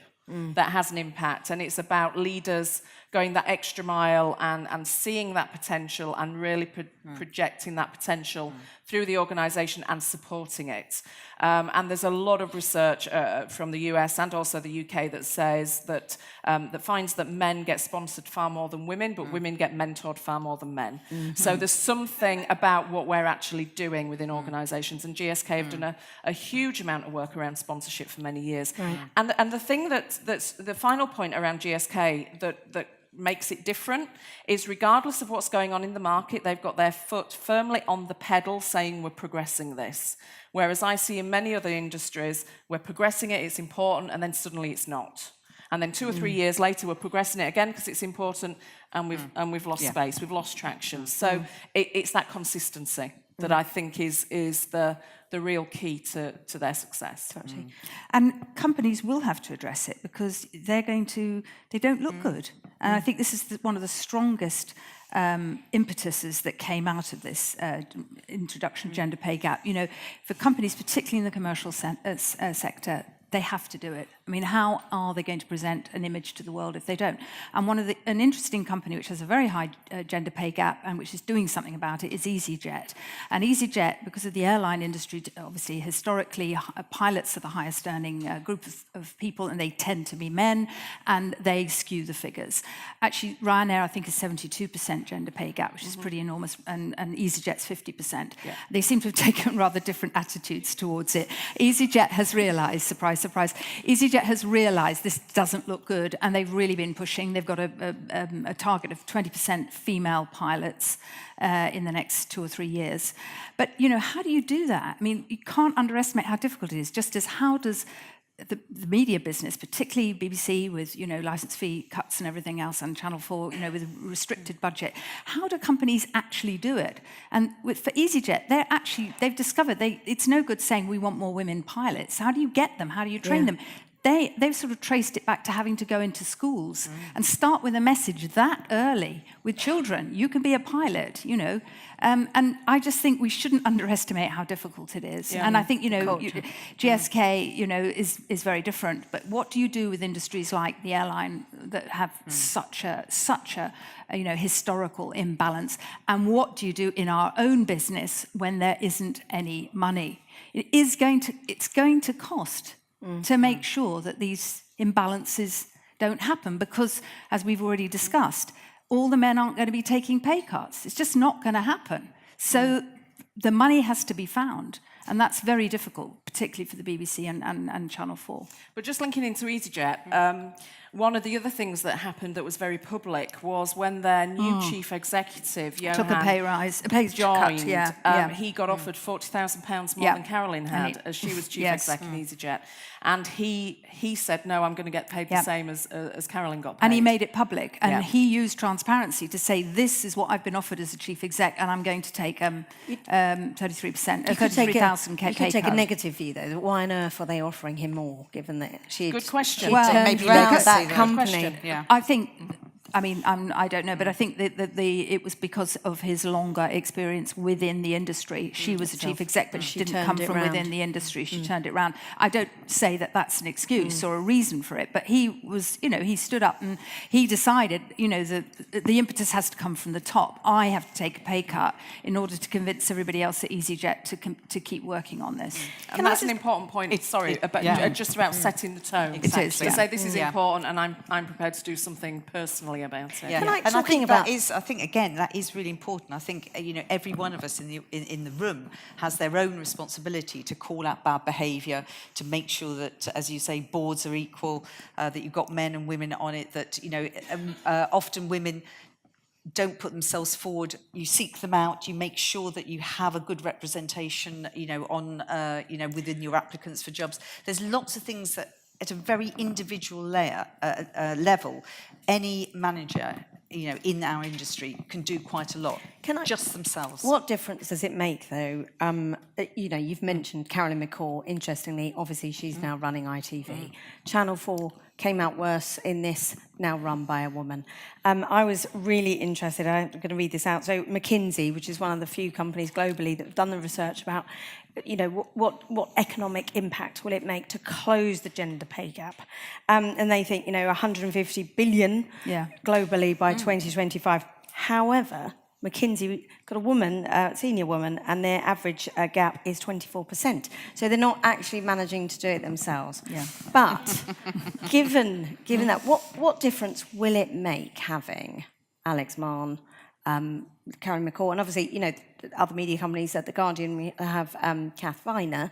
that has an impact, and it's about leaders going that extra mile and seeing that potential and really projecting that potential through the organisation and supporting it. And there's a lot of research from the US and also the UK that says that that finds that men get sponsored far more than women, but women get mentored far more than men. So there's something about what we're actually doing within organisations, and GSK have done a huge amount of work around sponsorship for many years. And the thing that's the final point around GSK that makes it different is regardless of what's going on in the market, they've got their foot firmly on the pedal saying we're progressing this. Whereas I see in many other industries, we're progressing it, it's important, and then suddenly it's not. And then 2 or 3 years later, we're progressing it again because it's important, and we've lost space, we've lost traction. So it's that consistency that I think is the real key to their success. And companies will have to address it because they don't look good. And I think this is one of the strongest impetuses that came out of this introduction of gender pay gap. You know, for companies, particularly in the commercial sector, they have to do it. I mean, how are they going to present an image to the world if they don't? And an interesting company which has a very high gender pay gap and which is doing something about it is EasyJet. And EasyJet, because of the airline industry, obviously historically pilots are the highest earning group of people, and they tend to be men, and they skew the figures. Actually, Ryanair, I think, is 72% gender pay gap, which is pretty enormous, and EasyJet's 50%. Yeah. They seem to have taken rather different attitudes towards it. EasyJet has realised, surprise, surprise, EasyJet has realised this doesn't look good, and they've really been pushing. They've got a target of 20% female pilots in the next 2 or 3 years. But, you know, how do you do that? I mean, you can't underestimate how difficult it is, just as how does the media business, particularly BBC with, you know, licence fee cuts and everything else, and Channel 4, you know, with a restricted budget, how do companies actually do it? And for EasyJet, they've discovered it's no good saying we want more women pilots. How do you get them? How do you train them? They've sort of traced it back to having to go into schools and start with a message that early with children. You can be a pilot, you know. And I just think we shouldn't underestimate how difficult it is. Yeah. And I think, you know, GSK, you know, is very different. But what do you do with industries like the airline that have such a you know, historical imbalance? And what do you do in our own business when there isn't any money? It's going to cost to make sure that these imbalances don't happen, because, as we've already discussed, all the men aren't going to be taking pay cuts. It's just not going to happen. So the money has to be found, and that's very difficult, particularly for the BBC and Channel 4. But just linking into EasyJet, one of the other things that happened that was very public was when their new chief executive, Johan, took a pay rise, a pay joined, cut, he got offered £40,000 more than Carolyn had, as she was chief exec in EasyJet. And he said, no, I'm going to get paid the same as Carolyn got paid. And he made it public. And he used transparency to say, this is what I've been offered as a chief exec, and I'm going to take 33%, 33,000 pay cut. You could take a negative view, though. Why on earth are they offering him more, given that she Good question. Well, maybe that company. I think, I mean, I don't know, but I think that it was because of his longer experience within the industry. She was a chief exec, but she didn't come from within the industry. She turned it around. I don't say that that's an excuse or a reason for it, but he was, you know, he stood up and he decided, you know, the impetus has to come from the top. I have to take a pay cut in order to convince everybody else at EasyJet to keep working on this. And that's an important point. Just about setting the tone. Exactly. To say this is important, and I'm prepared to do something personally strongly about it. Yeah, Can I- and I talking think about- that is. I think again that is really important. I think every one of us in the room has their own responsibility to call out bad behaviour, to make sure that, as you say, boards are equal, that you've got men and women on it. That often women don't put themselves forward. You seek them out. You make sure that you have a good representation. On within your applicants for jobs. There's lots of things that, at a very individual level, any manager, in our industry can do quite a lot. Just themselves. What difference does it make, though? You've mentioned Carolyn McCaw. Interestingly, obviously, she's now running ITV. Channel 4 came out worse in this, now run by a woman. I was really interested. I'm going to read this out. So McKinsey, which is one of the few companies globally that have done the research about, what economic impact will it make to close the gender pay gap? And they think, 150 billion globally by 2025. However, McKinsey got a woman, senior woman, and their average gap is 24%. So they're not actually managing to do it themselves. Yeah. But given that, what difference will it make having Alex Mann, Karen McCaw, and obviously, other media companies at The Guardian, we have Kath Viner.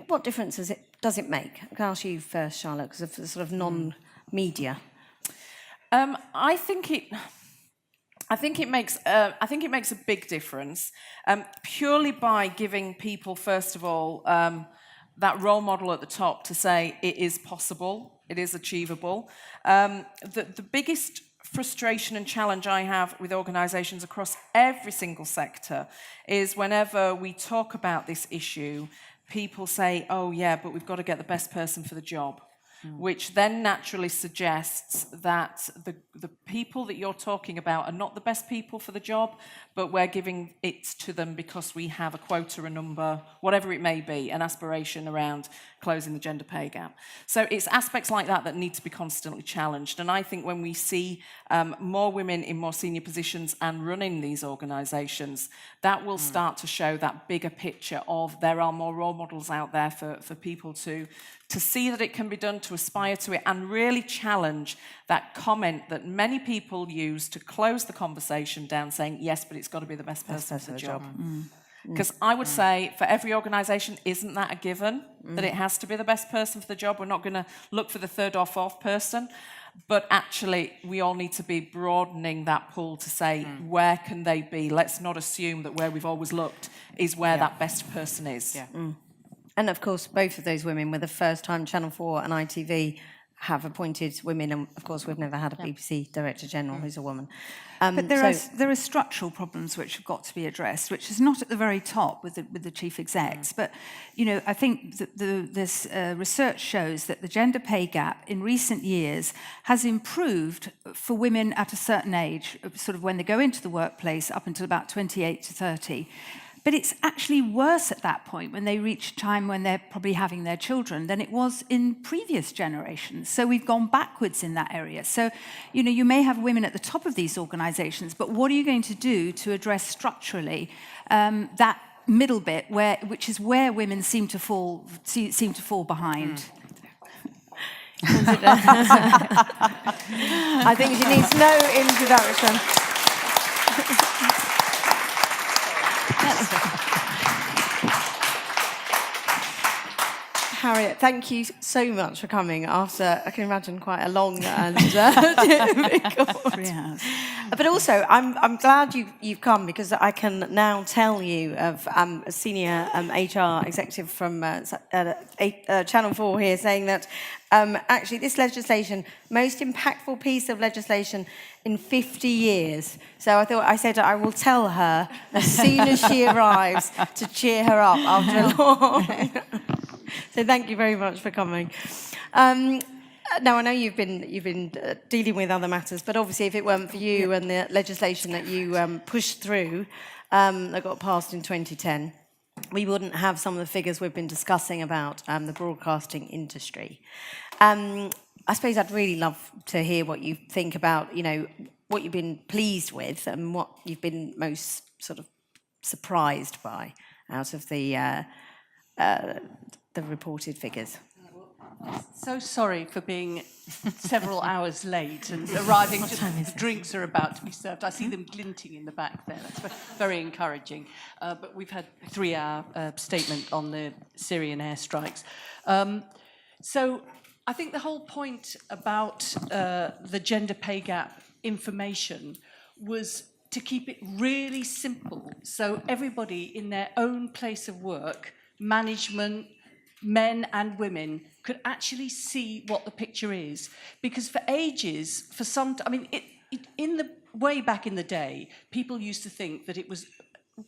What difference does it make? I can ask you first, Charlotte, because of the sort of non-media. I think it makes a big difference, purely by giving people, first of all, that role model at the top to say it is possible, it is achievable. The biggest frustration and challenge I have with organisations across every single sector is whenever we talk about this issue, people say, oh yeah, but we've got to get the best person for the job. Which then naturally suggests that the people that you're talking about are not the best people for the job, but we're giving it to them because we have a quota, a number, whatever it may be, an aspiration around closing the gender pay gap. So it's aspects like that that need to be constantly challenged. And I think when we see more women in more senior positions and running these organisations, that will start to show that bigger picture of there are more role models out there for people to see that it can be done, to aspire to it, and really challenge that comment that many people use to close the conversation down, saying, yes, but it's got to be the best person for the job. Because I would say for every organisation, isn't that a given, that it has to be the best person for the job? We're not going to look for the third or fourth person. But actually, we all need to be broadening that pool to say, where can they be? Let's not assume that where we've always looked is where that best person is. Yeah. And of course, both of those women were the first time Channel 4 and ITV have appointed women. And of course, we've never had a BBC Director General who's a woman. But there are structural problems which have got to be addressed, which is not at the very top with the chief execs. But, I think that this research shows that the gender pay gap in recent years has improved for women at a certain age, sort of when they go into the workplace up until about 28 to 30. But it's actually worse at that point when they reach a time when they're probably having their children than it was in previous generations. So we've gone backwards in that area. So, you may have women at the top of these organisations, but what are you going to do to address structurally that middle bit, which is where women seem to fall behind? I think she needs no introduction. Harriet, thank you so much for coming after, I can imagine, quite a long and difficult. But also, I'm glad you've come because I can now tell you of a senior HR executive from Channel 4 here saying that actually this legislation, most impactful piece of legislation in 50 years. So I said I will tell her as soon as she arrives to cheer her up after a long... So thank you very much for coming. Now, I know you've been dealing with other matters, but obviously if it weren't for you and the legislation that you pushed through that got passed in 2010, we wouldn't have some of the figures we've been discussing about the broadcasting industry. I suppose I'd really love to hear what you think about, what you've been pleased with and what you've been most sort of surprised by out of the reported figures. So sorry for being several hours late and arriving just as the drinks are about to be served. I see them glinting in the back there. That's very encouraging. But we've had a 3-hour statement on the Syrian airstrikes. So I think the whole point about the gender pay gap information was to keep it really simple so everybody in their own place of work, management, men and women, could actually see what the picture is. Because for ages, for some, I mean, in the way back in the day, people used to think that it was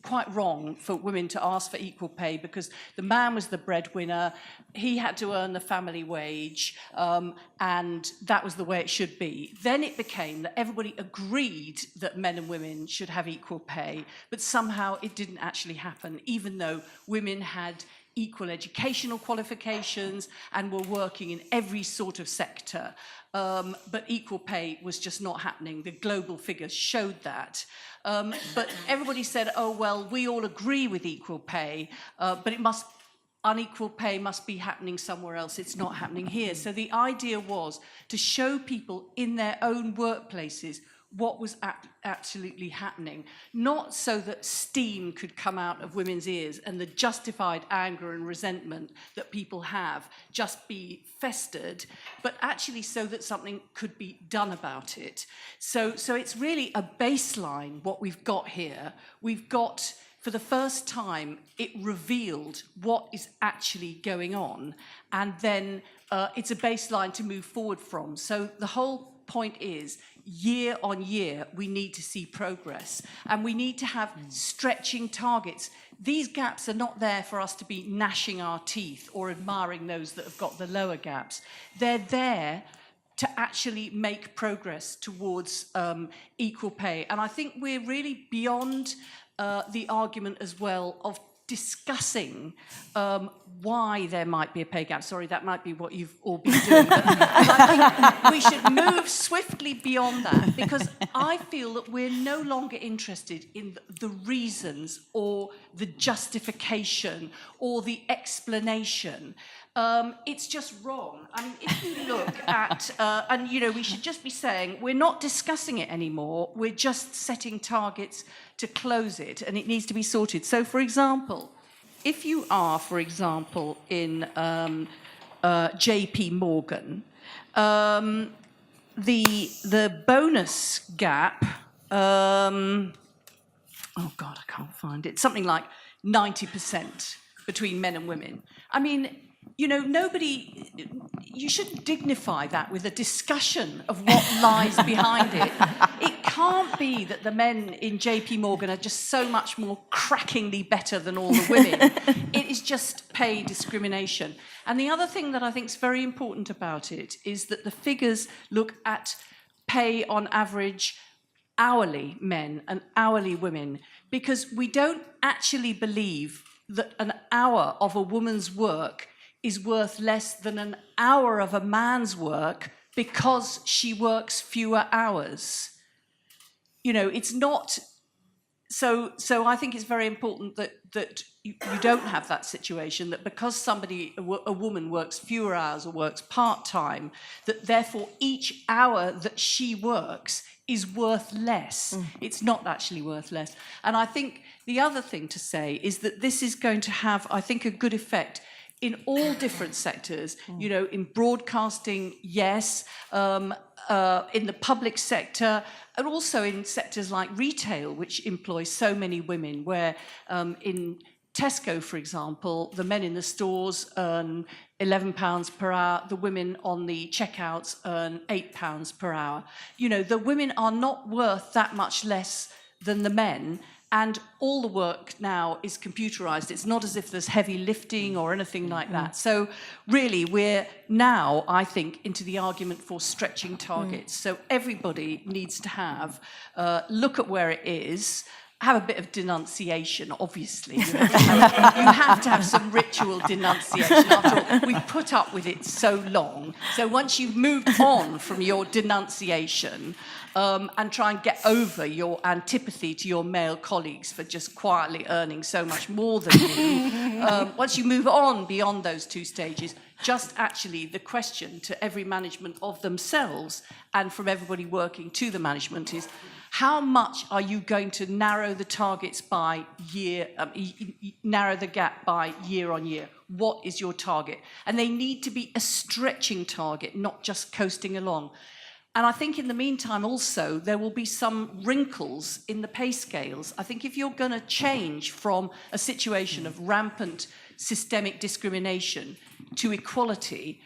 quite wrong for women to ask for equal pay because the man was the breadwinner, he had to earn the family wage, and that was the way it should be. Then it became that everybody agreed that men and women should have equal pay, but somehow it didn't actually happen, even though women had equal educational qualifications and were working in every sort of sector. But equal pay was just not happening. The global figures showed that. But everybody said, oh, well, we all agree with equal pay, but unequal pay must be happening somewhere else. It's not happening here. So the idea was to show people in their own workplaces what was absolutely happening, not so that steam could come out of women's ears and the justified anger and resentment that people have just be festered, but actually so that something could be done about it. So it's really a baseline, what we've got here. We've got, for the first time, it revealed what is actually going on, and then it's a baseline to move forward from. So the whole point is, year on year, we need to see progress, and we need to have stretching targets. These gaps are not there for us to be gnashing our teeth or admiring those that have got the lower gaps. They're there to actually make progress towards equal pay. And I think we're really beyond the argument as well of discussing why there might be a pay gap. Sorry, that might be what you've all been doing. But I think we should move swiftly beyond that, because I feel that we're no longer interested in the reasons or the justification or the explanation. It's just wrong. I mean, if you look at, and you know, we should just be saying, we're not discussing it anymore, we're just setting targets to close it, and it needs to be sorted. So, for example, if you are, for example, in JP Morgan, the bonus gap, oh God, I can't find it, something like 90% between men and women. I mean, you know, you shouldn't dignify that with a discussion of what lies behind it. It can't be that the men in JP Morgan are just so much more crackingly better than all the women. It is just pay discrimination. And the other thing that I think is very important about it is that the figures look at pay on average hourly men and hourly women, because we don't actually believe that an hour of a woman's work is worth less than an hour of a man's work because she works fewer hours. You know, it's not. So I think it's very important that you don't have that situation, that because a woman works fewer hours or works part-time, that therefore each hour that she works is worth less. It's not actually worth less. And I think the other thing to say is that this is going to have, I think, a good effect in all different sectors, you know, in broadcasting, yes, in the public sector, and also in sectors like retail, which employs so many women, where in Tesco, for example, the men in the stores earn £11 per hour, the women on the checkouts earn £8 per hour. You know, the women are not worth that much less than the men, and all the work now is computerized. It's not as if there's heavy lifting or anything like that. So really, we're now, I think, into the argument for stretching targets. So everybody needs to have, look at where it is, have a bit of denunciation, obviously. You have to have some ritual denunciation. After all, we've put up with it so long. So once you've moved on from your denunciation, and try and get over your antipathy to your male colleagues for just quietly earning so much more than you. Once you move on beyond those two stages, just actually the question to every management of themselves and from everybody working to the management is, how much are you going to narrow the targets by year, narrow the gap by year on year? What is your target? And they need to be a stretching target, not just coasting along. And I think in the meantime also there will be some wrinkles in the pay scales. I think if you're going to change from a situation of rampant systemic discrimination to equality,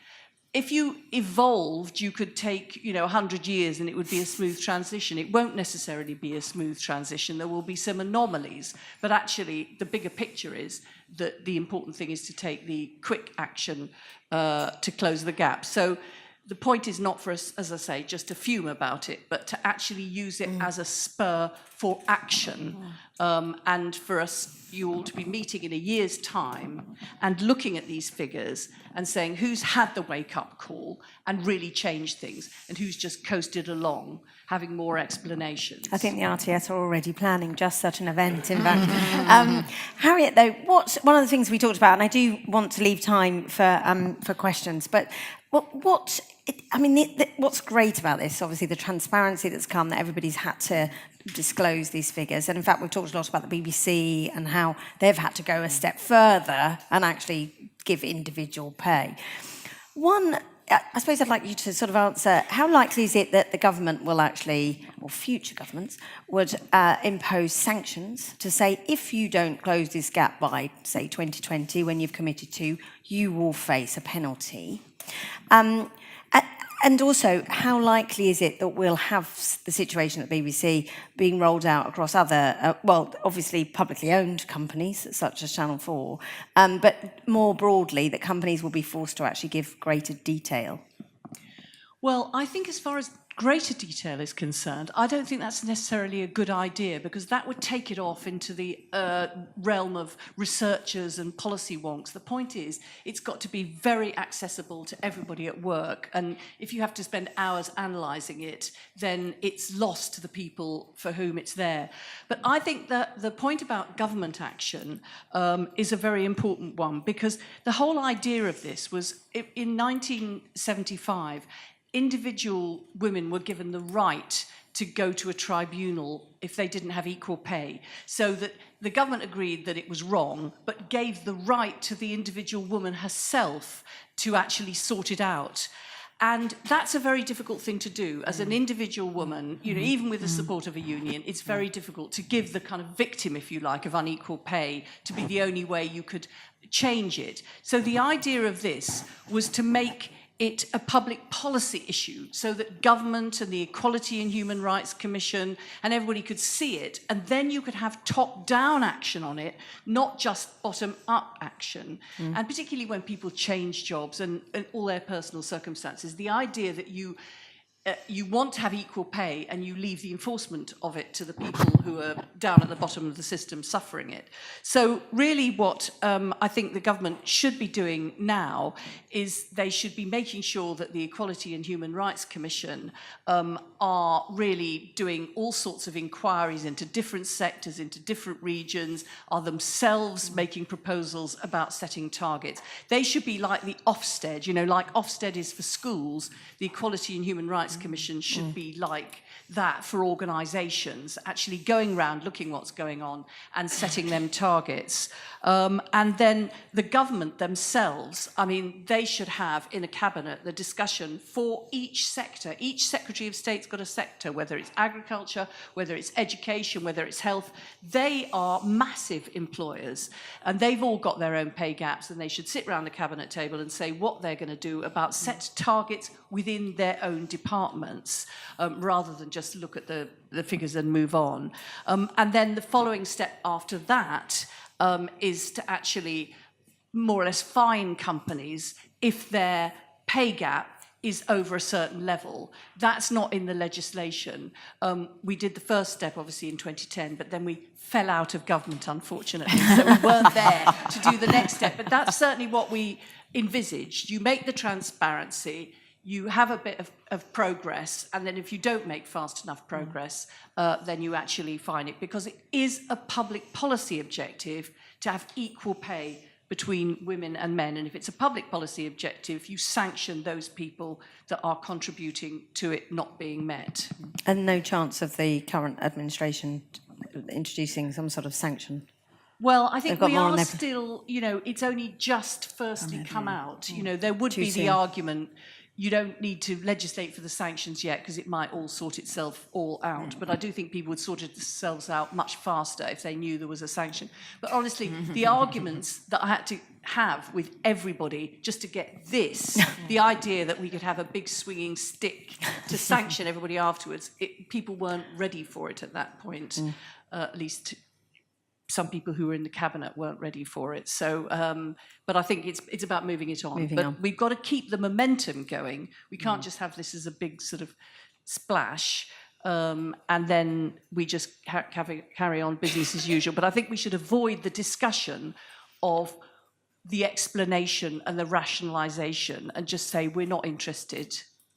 if you evolved, you could take, 100 years and it would be a smooth transition. It won't necessarily be a smooth transition. There will be some anomalies. But actually, the bigger picture is that the important thing is to take the quick action to close the gap. So the point is not for us, as I say, just to fume about it, but to actually use it as a spur for action. And for us, you all to be meeting in a year's time and looking at these figures and saying who's had the wake-up call and really changed things and who's just coasted along, having more explanations. I think the RTS are already planning just such an event, in fact. Harriet, though, one of the things we talked about, and I do want to leave time for questions, but what's great about this, obviously, the transparency that's come, that everybody's had to disclose these figures. And in fact, we've talked a lot about the BBC and how they've had to go a step further and actually give individual pay. One, I suppose I'd like you to sort of answer, how likely is it that the government will actually, or future governments, would impose sanctions to say, if you don't close this gap by, say, 2020, when you've committed to, you will face a penalty? And also, how likely is it that we'll have the situation at BBC being rolled out across other, obviously publicly owned companies, such as Channel 4, but more broadly, that companies will be forced to actually give greater detail? Well, I think as far as greater detail is concerned, I don't think that's necessarily a good idea, because that would take it off into the realm of researchers and policy wonks. The point is, it's got to be very accessible to everybody at work, and if you have to spend hours analysing it, then it's lost to the people for whom it's there. But I think that the point about government action is a very important one, because the whole idea of this was, in 1975, individual women were given the right to go to a tribunal if they didn't have equal pay. So that the government agreed that it was wrong, but gave the right to the individual woman herself to actually sort it out. And that's a very difficult thing to do. As an individual woman, even with the support of a union, it's very difficult to give the kind of victim, if you like, of unequal pay to be the only way you could change it. So the idea of this was to make it a public policy issue, so that government and the Equality and Human Rights Commission and everybody could see it, and then you could have top-down action on it, not just bottom-up action. And particularly when people change jobs and all their personal circumstances, the idea that you want to have equal pay and you leave the enforcement of it to the people who are down at the bottom of the system suffering it. So really what I think the government should be doing now is they should be making sure that the Equality and Human Rights Commission are really doing all sorts of inquiries into different sectors, into different regions, are themselves making proposals about setting targets. They should be like the Ofsted, like Ofsted is for schools, the Equality and Human Rights Commission should be like that for organisations, actually going around, looking what's going on and setting them targets. And then the government themselves, they should have in a cabinet the discussion for each sector. Each Secretary of State's got a sector, whether it's agriculture, whether it's education, whether it's health. They are massive employers and they've all got their own pay gaps, and they should sit around the cabinet table and say what they're going to do about set targets within their own departments, rather than just look at the figures and move on. And then the following step after that is to actually more or less fine companies if their pay gap is over a certain level. That's not in the legislation. We did the first step, obviously, in 2010, but then we fell out of government, unfortunately, so we weren't there to do the next step. But that's certainly what we envisaged. You make the transparency, you have a bit of progress, and then if you don't make fast enough progress, then you actually fine it, because it is a public policy objective to have equal pay between women and men. And if it's a public policy objective, you sanction those people that are contributing to it not being met. And no chance of the current administration introducing some sort of sanction? Well, I think They've got we more on are their- still, it's only just firstly come out. There would Too be soon. the argument, you don't need to legislate for the sanctions yet because it might all sort itself all out. But I do think people would sort it themselves out much faster if they knew there was a sanction. But honestly, the arguments that I had to have with everybody just to get this, the idea that we could have a big swinging stick to sanction everybody afterwards, people weren't ready for it at that point, at least some people who were in the cabinet weren't ready for it. So, but I think it's about moving it on. Moving but on. we've got to keep the momentum going. We can't just have this as a big sort of splash, and then we just carry on business as usual. But I think we should avoid the discussion of the explanation and the rationalisation and just say we're not interested.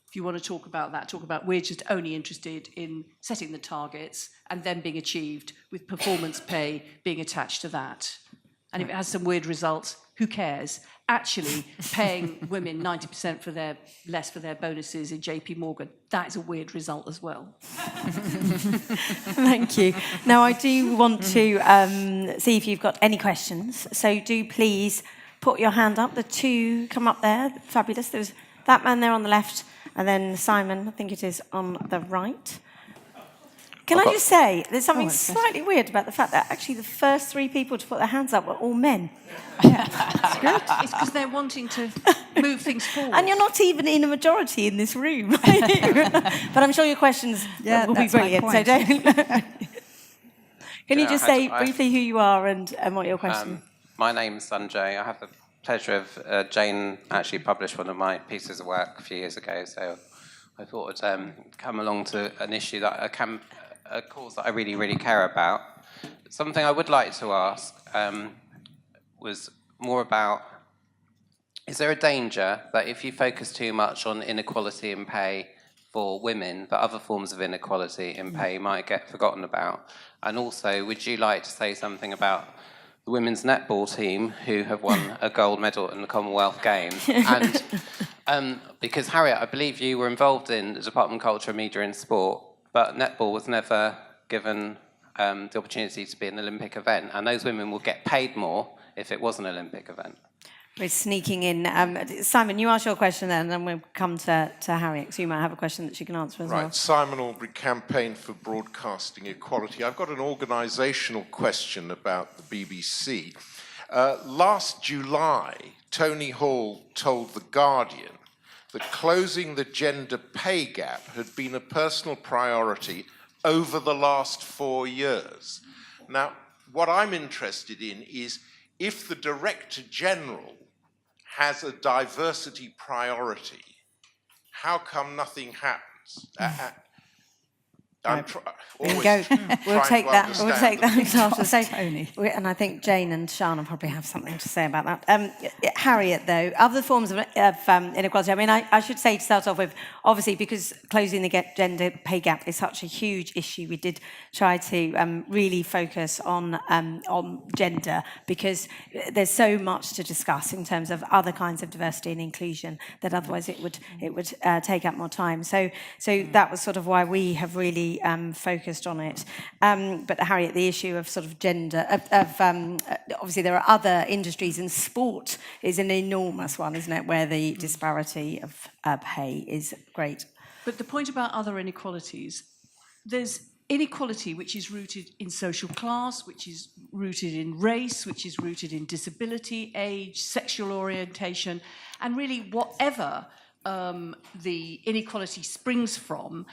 If you want to talk about that, talk about we're just only interested in setting the targets and then being achieved with performance pay being attached to that. And if it has some weird results, who cares? Actually, paying women 90% less for their bonuses in JP Morgan, that is a weird result as well. Thank you. Now, I do want to see if you've got any questions. So do please put your hand up. The two come up there. Fabulous. There's that man there on the left, and then Simon, I think it is, on the right. Can I just say, there's something slightly weird about the fact that actually the first three people to put their hands up were all men. It's because they're wanting to move things forward. And you're not even in a majority in this room. But I'm sure your questions will be that's my brilliant, so point. don't... Can you Yeah, just I say d- I- briefly who you are and what your question is? My name's Sanjay. I have the pleasure of Jane actually published one of my pieces of work a few years ago, so I thought I'd come along to an issue that a cause that I really, really care about. Something I would like to ask was more about, is there a danger that if you focus too much on inequality in pay for women, that other forms of inequality in pay might get forgotten about? And also, would you like to say something about the women's netball team who have won a gold medal in the Commonwealth Games? And because Harriet, I believe you were involved in the Department of Culture, Media and Sport, but netball was never given the opportunity to be an Olympic event, and those women will get paid more if it was an Olympic event. We're sneaking in. Simon, you ask your question then, and then we'll come to Harriet, so you might have a question that she can answer as well. Right, Simon Albury, Campaign for Broadcasting Equality. I've got an organisational question about the BBC. Last July, Tony Hall told The Guardian that closing the gender pay gap had been a personal priority over the last 4 years. Now, what I'm interested in is if the Director General has a diversity priority, how come nothing happens? There you go. We'll take that. We'll take that after. So, Tony. and I think Jane and Shana probably have something to say about that. Harriet, though, other forms of inequality. I mean, I should say to start off with, obviously, because closing the gender pay gap is such a huge issue, we did try to really focus on gender because there's so much to discuss in terms of other kinds of diversity and inclusion that otherwise it would take up more time. So that was sort of why we have really focused on it. But Harriet, the issue of sort of gender, obviously there are other industries, and sport is an enormous one, isn't it, where the disparity of pay is great. But the point about other inequalities, there's inequality which is rooted in social class, which is rooted in race, which is rooted in disability, age, sexual orientation, and really whatever the inequality springs from,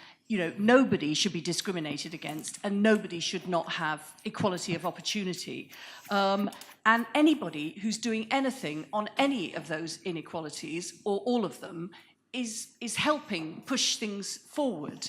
nobody should be discriminated against and nobody should not have equality of opportunity. And anybody who's doing anything on any of those inequalities, or all of them, is helping push things forward.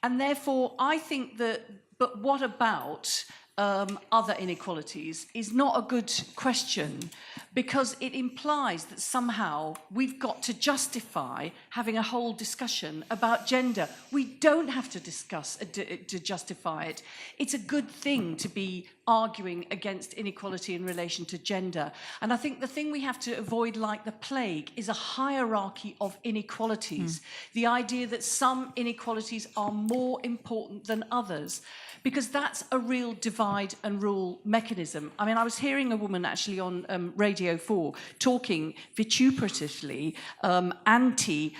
And therefore, I think that, but what about other inequalities is not a good question, because it implies that somehow we've got to justify having a whole discussion about gender. We don't have to discuss to justify it. It's a good thing to be arguing against inequality in relation to gender. And I think the thing we have to avoid like the plague is a hierarchy of inequalities. The idea that some inequalities are more important than others, because that's a real divide and rule mechanism. I mean, I was hearing a woman actually on Radio 4 talking vituperatively anti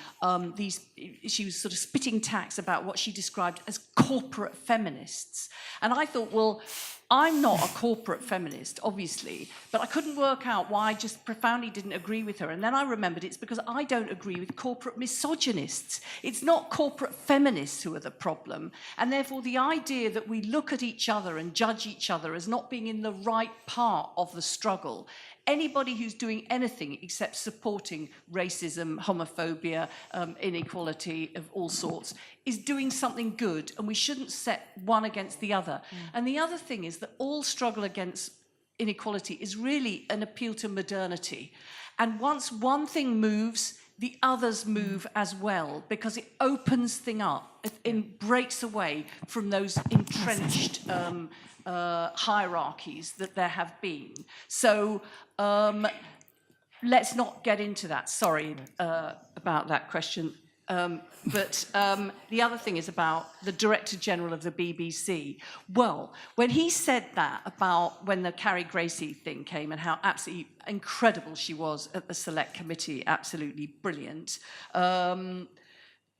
these, she was sort of spitting tacks about what she described as corporate feminists. And I thought, well, I'm not a corporate feminist, obviously, but I couldn't work out why I just profoundly didn't agree with her. And then I remembered it's because I don't agree with corporate misogynists. It's not corporate feminists who are the problem. And therefore, the idea that we look at each other and judge each other as not being in the right part of the struggle, anybody who's doing anything except supporting racism, homophobia, inequality of all sorts, is doing something good, and we shouldn't set one against the other. And the other thing is that all struggle against inequality is really an appeal to modernity. And once one thing moves, the others move as well, because it opens things up, it breaks away from those entrenched hierarchies that there have been. So let's not get into that. Sorry about that question. But the other thing is about the Director General of the BBC. Well, when he said that about when the Carrie Gracie thing came and how absolutely incredible she was at the Select Committee, absolutely brilliant,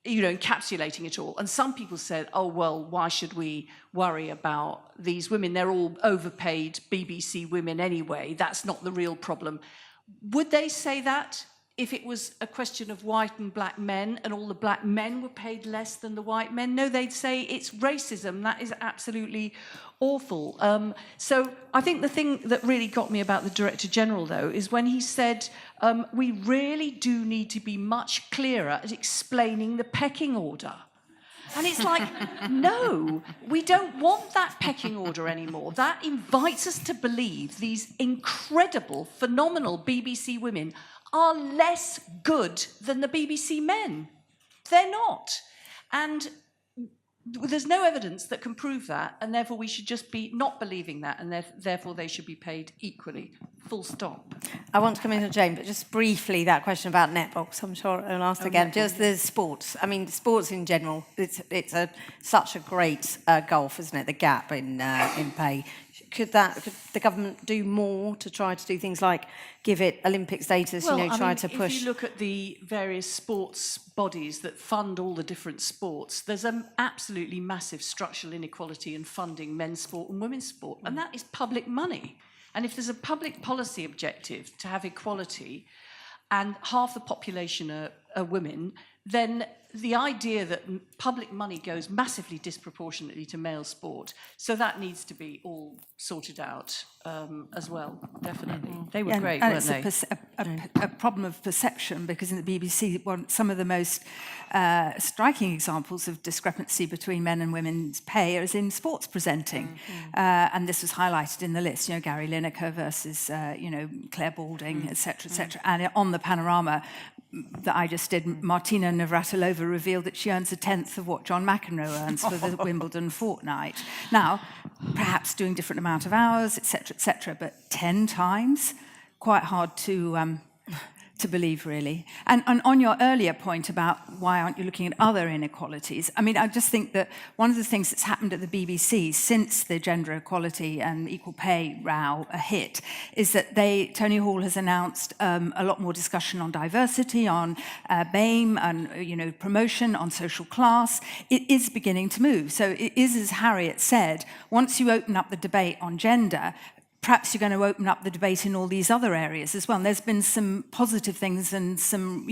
you know, encapsulating it all. And some people said, oh, well, why should we worry about these women? They're all overpaid BBC women anyway. That's not the real problem. Would they say that if it was a question of white and black men and all the black men were paid less than the white men? No, they'd say it's racism. That is absolutely awful. So I think the thing that really got me about the Director General, though, is when he said, we really do need to be much clearer at explaining the pecking order. And it's like, no, we don't want that pecking order anymore. That invites us to believe these incredible, phenomenal BBC women are less good than the BBC men. They're not. And there's no evidence that can prove that, and therefore we should just be not believing that, and therefore they should be paid equally. Full stop. I want to come in on Jane, but just briefly that question about netbox. I'm sure I'll ask again. Just the sports. I mean, sports in general. It's such a great gulf, isn't it? The gap in pay. Could the government do more to try to do things like give it Olympic status? Well, Try to push. If you look at the various sports bodies that fund all the different sports, there's an absolutely massive structural inequality in funding men's sport and women's sport, and that is public money. And if there's a public policy objective to have equality, and half the population are women, then the idea that public money goes massively disproportionately to male sport, so that needs to be all sorted out as well, definitely. They were great, weren't they? It's a problem of perception, because in the BBC, some of the most striking examples of discrepancy between men and women's pay is in sports presenting. And this was highlighted in the list, Gary Lineker versus, Claire Balding, et cetera, And on the panorama that I just did, Martina Navratilova revealed that she earns a tenth of what John McEnroe earns for the Wimbledon fortnight. Now, perhaps doing different amount of hours, et cetera, but 10 times? Quite hard to believe, really. And on your earlier point about why aren't you looking at other inequalities, I mean, I just think that one of the things that's happened at the BBC since the gender equality and equal pay row hit is that Tony Hall has announced a lot more discussion on diversity, on BAME, and promotion, on social class. It is beginning to move. So it is, as Harriet said, once you open up the debate on gender, perhaps you're going to open up the debate in all these other areas as well. And there's been some positive things and some,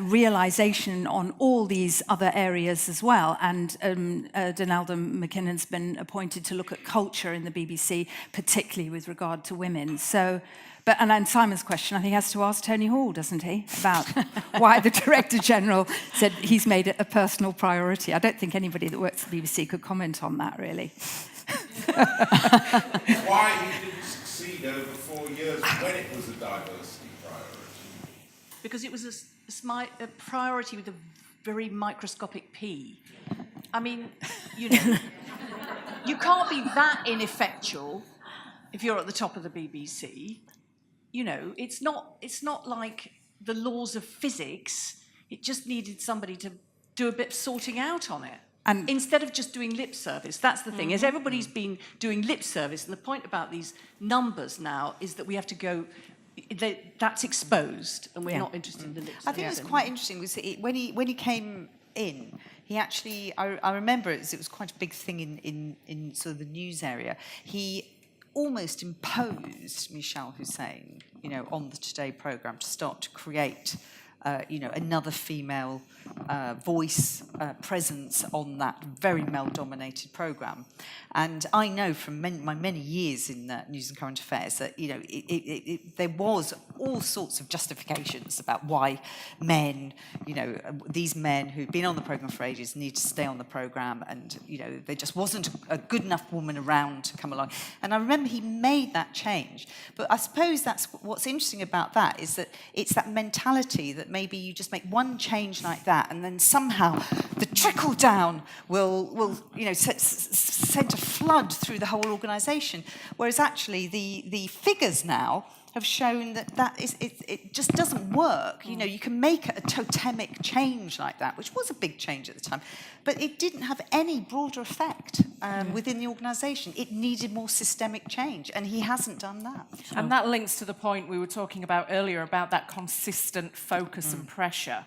realization on all these other areas as well. And Donalda McKinnon's been appointed to look at culture in the BBC, particularly with regard to women. So, and Simon's question, I think, has to ask Tony Hall, doesn't he, about why the Director General said he's made it a personal priority. I don't think anybody that works at the BBC could comment on that, really. Why he didn't succeed over 4 years when it was a diversity priority? Because it was a priority with a very microscopic P. I mean, you you can't be that ineffectual if you're at the top of the BBC. You know, it's not like the laws of physics. It just needed somebody to do a bit of sorting out on it. And instead of just doing lip service. That's the thing, is everybody's been doing lip service, and the point about these numbers now is that we have to go, that's exposed, and we're not interested in the lip service. I think it was quite interesting when he came in. He actually, I remember it was quite a big thing in sort of the news area. He almost imposed Michelle Hussein, you know, on the Today programme to start to create, you know, another female voice presence on that very male-dominated programme. And I know from my many years in news and current affairs that, you know, there was all sorts of justifications about why men, you know, these men who'd been on the programme for ages need to stay on the programme, and, you know, there just wasn't a good enough woman around to come along. And I remember he made that change. But I suppose that's what's interesting about that, is that it's that mentality that maybe you just make one change like that, and then somehow the trickle down will you know, send a flood through the whole organisation. Whereas actually the figures now have shown that it just doesn't work. You know, you can make a totemic change like that, which was a big change at the time, but it didn't have any broader effect within the organisation. It needed more systemic change, and he hasn't done that. And that links to the point we were talking about earlier about that consistent focus and pressure.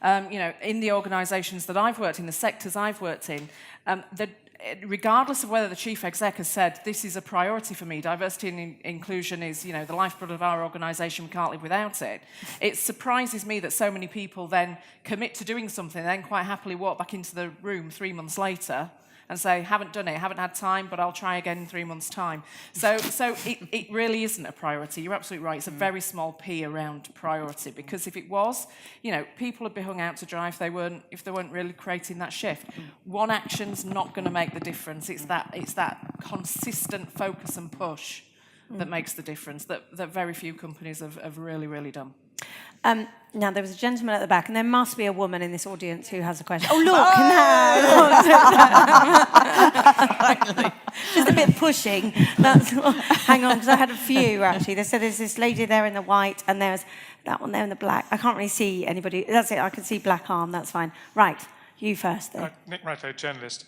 You know, in the organisations that I've worked in, the sectors I've worked in, regardless of whether the chief exec has said, this is a priority for me, diversity and inclusion is, you know, the lifeblood of our organisation, we can't live without it. It surprises me that so many people then commit to doing something, then quite happily walk back into the room 3 months later and say, haven't done it, haven't had time, but I'll try again in 3 months' time. So it really isn't a priority. You're absolutely right. It's a very small p around priority, because if it was, you know, people would be hung out to dry if they weren't really creating that shift. One action's not going to make the difference. It's that consistent focus and push that makes the difference, that very few companies have really, really done. Now, there was a gentleman at the back, and there must be a woman in this audience who has a question. Oh, look! Just a bit pushing. Hang on, because I had a few, actually. They said there's this lady there in the white, and there's that one there in the black. I can't really see anybody. That's it, I can see black arm, that's fine. Right, you first, then. Nick Ratto, journalist.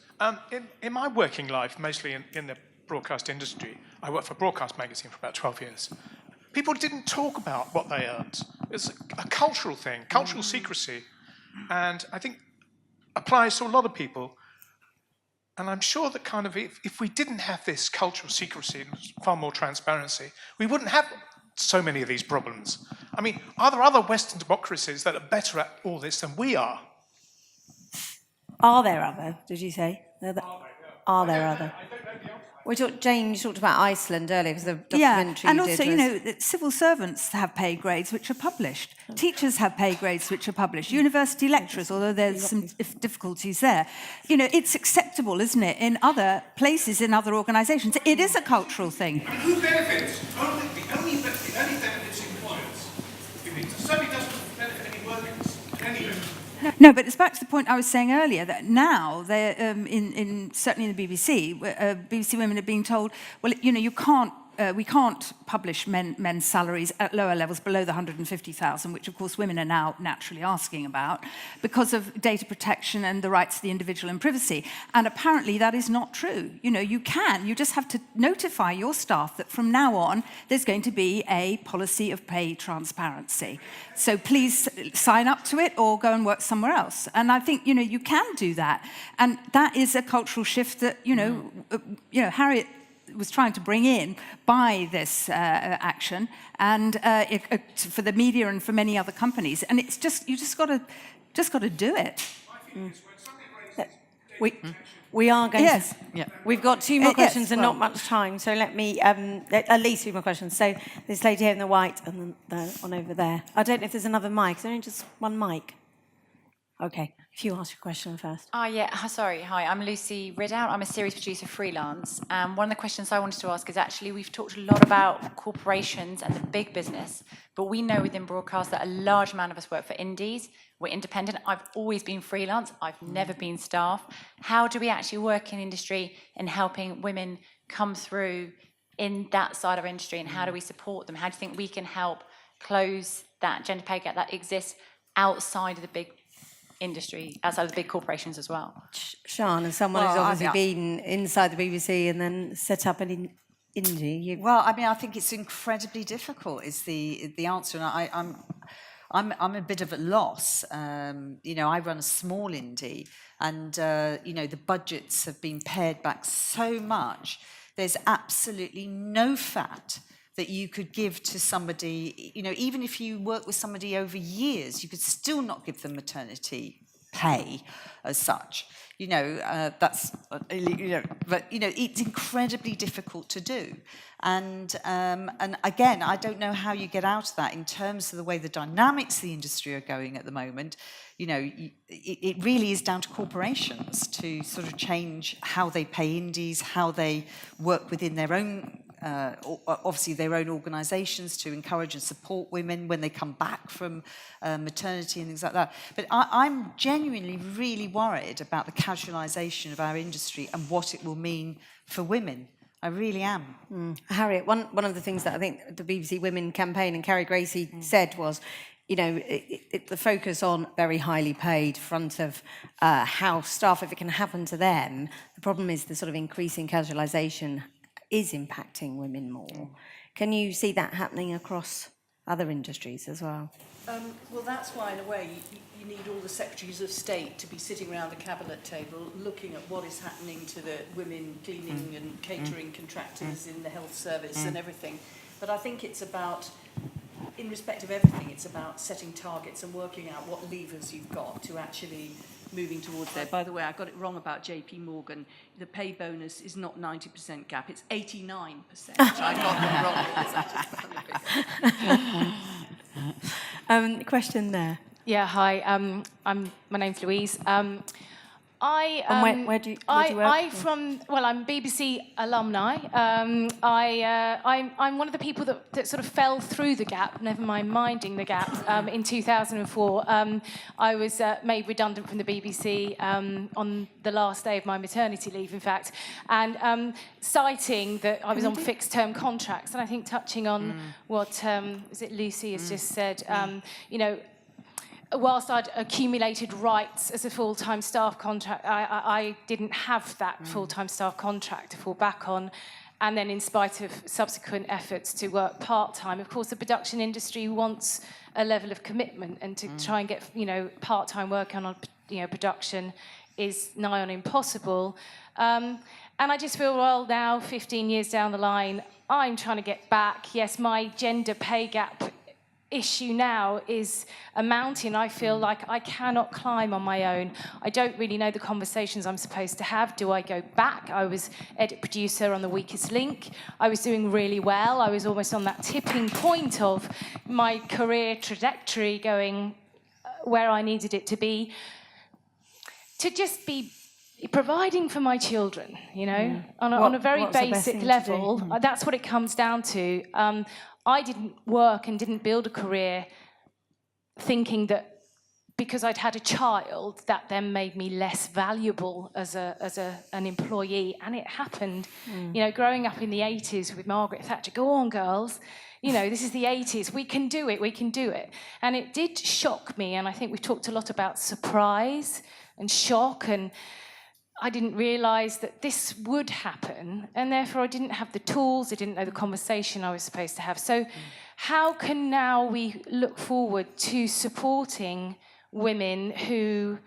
In my working life, mostly in the broadcast industry, I worked for Broadcast Magazine for about 12 years. People didn't talk about what they earned. It's a cultural thing, cultural secrecy. And I think applies to a lot of people. And I'm sure that kind of if we didn't have this cultural secrecy and far more transparency, we wouldn't have so many of these problems. I mean, are there other Western democracies that are better at all this than we are? Are there other, did you say? Are there other? Jane, you talked about Iceland earlier because the documentary and also, you know, civil servants have pay grades which are published. Teachers have pay grades which are published. University lecturers, although there's some difficulties there. You know, it's acceptable, isn't it, in other places, in other organisations. It is a cultural thing. I mean, who benefits? The only benefits employers. It certainly doesn't benefit any workers. Anyway. No, but it's back to the point I was saying earlier, that now, certainly in the BBC, BBC women are being told, well, you know, we can't publish men's salaries at lower levels below the 150,000, which of course women are now naturally asking about, because of data protection and the rights of the individual and privacy. And apparently that is not true. You know, you just have to notify your staff that from now on there's going to be a policy of pay transparency. So please sign up to it or go and work somewhere else. And I think, you know, you can do that. And that is a cultural shift that, you know, Harriet was trying to bring in by this action, and for the media and for many other companies. And it's just, you just got to do it. We are going yes. to... Yeah. We've got 2 more questions and not much time, so let me... at least 2 more questions. So this lady here in the white and the one over there. I don't know if there's another mic. Is there only just one mic? Okay. If you ask your question first. Sorry. Hi, I'm Lucy Ridout. I'm a series producer freelance. One of the questions I wanted to ask is actually we've talked a lot about corporations and the big business, but we know within broadcast that a large amount of us work for indies. We're independent. I've always been freelance. I've never been staff. How do we actually work in industry in helping women come through in that side of industry, and how do we support them? How do you think we can help close that gender pay gap that exists outside of the big industry, outside of the big corporations as well? Sian, as someone who's obviously been inside the BBC and then set up an indie. Well, I mean, I think it's incredibly difficult. Is the answer, and I'm a bit of a loss. You know, I run a small indie, and you know, the budgets have been pared back so much. There's absolutely no fat that you could give to somebody, you know, even if you work with somebody over years, you could still not give them maternity pay as such. You know, that's, you know, but, you know, it's incredibly difficult to do. And again, I don't know how you get out of that in terms of the way the dynamics of the industry are going at the moment. You know, it really is down to corporations to sort of change how they pay indies, how they work within their own obviously their own organisations to encourage and support women when they come back from maternity and things like that. But I'm genuinely really worried about the casualisation of our industry and what it will mean for women. I really am. Harriet, one of the things that I think the BBC Women campaign and Carrie Gracie said was, you know, the focus on very highly paid front of house staff, if it can happen to them. The problem is the sort of increasing casualisation is impacting women more. Can you see that happening across other industries as well? Well, that's why, in a way, you need all the secretaries of state to be sitting around the cabinet table looking at what is happening to the women cleaning and catering contractors in the health service and everything. But I think it's about, in respect of everything, it's about setting targets and working out what levers you've got to actually moving towards there. By the way, I got it wrong about JP Morgan. The pay bonus is not 90% cap, it's 89%. I got it wrong. Question there. Yeah, hi. My name's Louise. Where do you work? I'm BBC alumni. I'm one of the people that sort of fell through the gap, never mind minding the gap, in 2004. I was made redundant from the BBC on the last day of my maternity leave, in fact, and citing that I was on fixed-term contracts, and I think touching on what Lucy has just said, you know, whilst I'd accumulated rights as a full-time staff contract, I didn't have that full-time staff contract to fall back on. And then in spite of subsequent efforts to work part-time, of course, the production industry wants a level of commitment, and to try and get, you know, part-time work on, you know, production is nigh on impossible. And I just feel, well, now, 15 years down the line, I'm trying to get back. Yes, my gender pay gap issue now is a mountain I feel like I cannot climb on my own. I don't really know the conversations I'm supposed to have. Do I go back? I was edit producer on The Weakest Link. I was doing really well. I was almost on that tipping point of my career trajectory going where I needed it to be. To just be providing for my children, you know, on a very basic level. That's what it comes down to. I didn't work and didn't build a career thinking that because I'd had a child, that then made me less valuable as an employee. And it happened, you know, growing up in the 80s with Margaret Thatcher. Go on, girls. You know, this is the 80s. We can do it. We can do it. And it did shock me. And I think we've talked a lot about surprise and shock, and I didn't realise that this would happen, and therefore I didn't have the tools, I didn't know the conversation I was supposed to have. So how can now we look forward to supporting women who,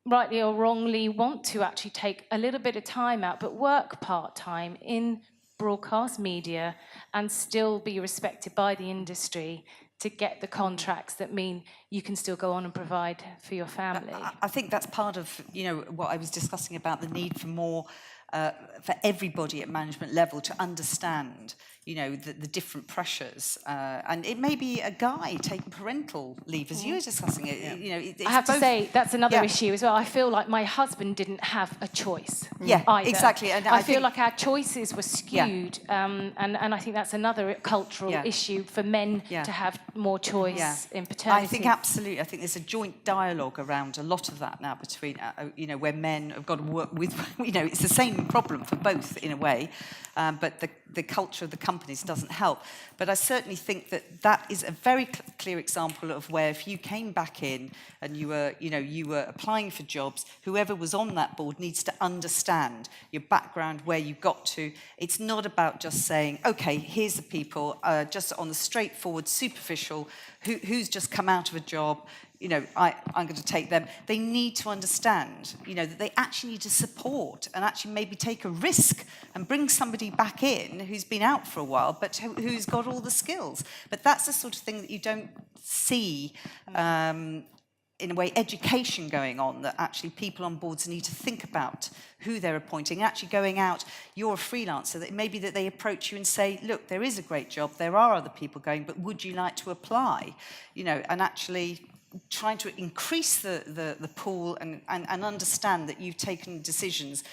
rightly or wrongly, want to actually take a little bit of time out, but work part-time in broadcast media and still be respected by the industry to get the contracts that mean you can still go on and provide for your family? I think that's part of, you know, what I was discussing about the need for more for everybody at management level to understand, you know, the different pressures. And it may be a guy taking parental leave, as you were discussing it. You know, it's I have to both- say, that's another Yeah. issue as well. I feel like my husband didn't have a choice. Yeah, either. exactly. And I I feel think- like our choices were skewed, and I think that's another cultural Yeah. issue for men Yeah. to have more choice Yeah. in paternity. I think absolutely. I think there's a joint dialogue around a lot of that now between, you know, where men have got to work with, you know, it's the same problem for both in a way, but the culture of the companies doesn't help. But I certainly think that is a very clear example of where if you came back in and you were applying for jobs, whoever was on that board needs to understand your background, where you got to. It's not about just saying, okay, here's the people, just on the straightforward, superficial, who's just come out of a job, you know, I'm going to take them. They need to understand, you know, that they actually need to support and actually maybe take a risk and bring somebody back in who's been out for a while, but who's got all the skills. But that's the sort of thing that you don't see, in a way, education going on, that actually people on boards need to think about who they're appointing. Actually going out, you're a freelancer, that maybe that they approach you and say, look, there is a great job, there are other people going, but would you like to apply? You know, and actually trying to increase the pool and understand that you've taken decisions,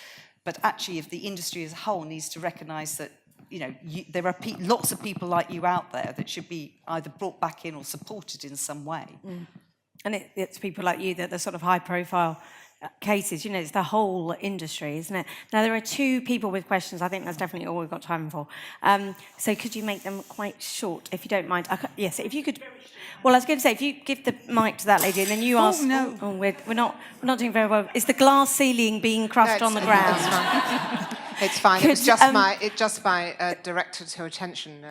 but actually if the industry as a whole needs to recognise that, you know, there are lots of people like you out there that should be either brought back in or supported in some way. And it's people like you that the sort of high-profile cases, you know, it's the whole industry, isn't it? Now, there are two people with questions. I think that's definitely all we've got time for. So could you make them quite short, if you don't mind? Yes, if you could... Well, I was going to say, if you give the mic to that lady and then you ask... no. Oh, we're not doing very well. Is the glass ceiling being crushed on the ground? It's fine. It was just my directed to attention.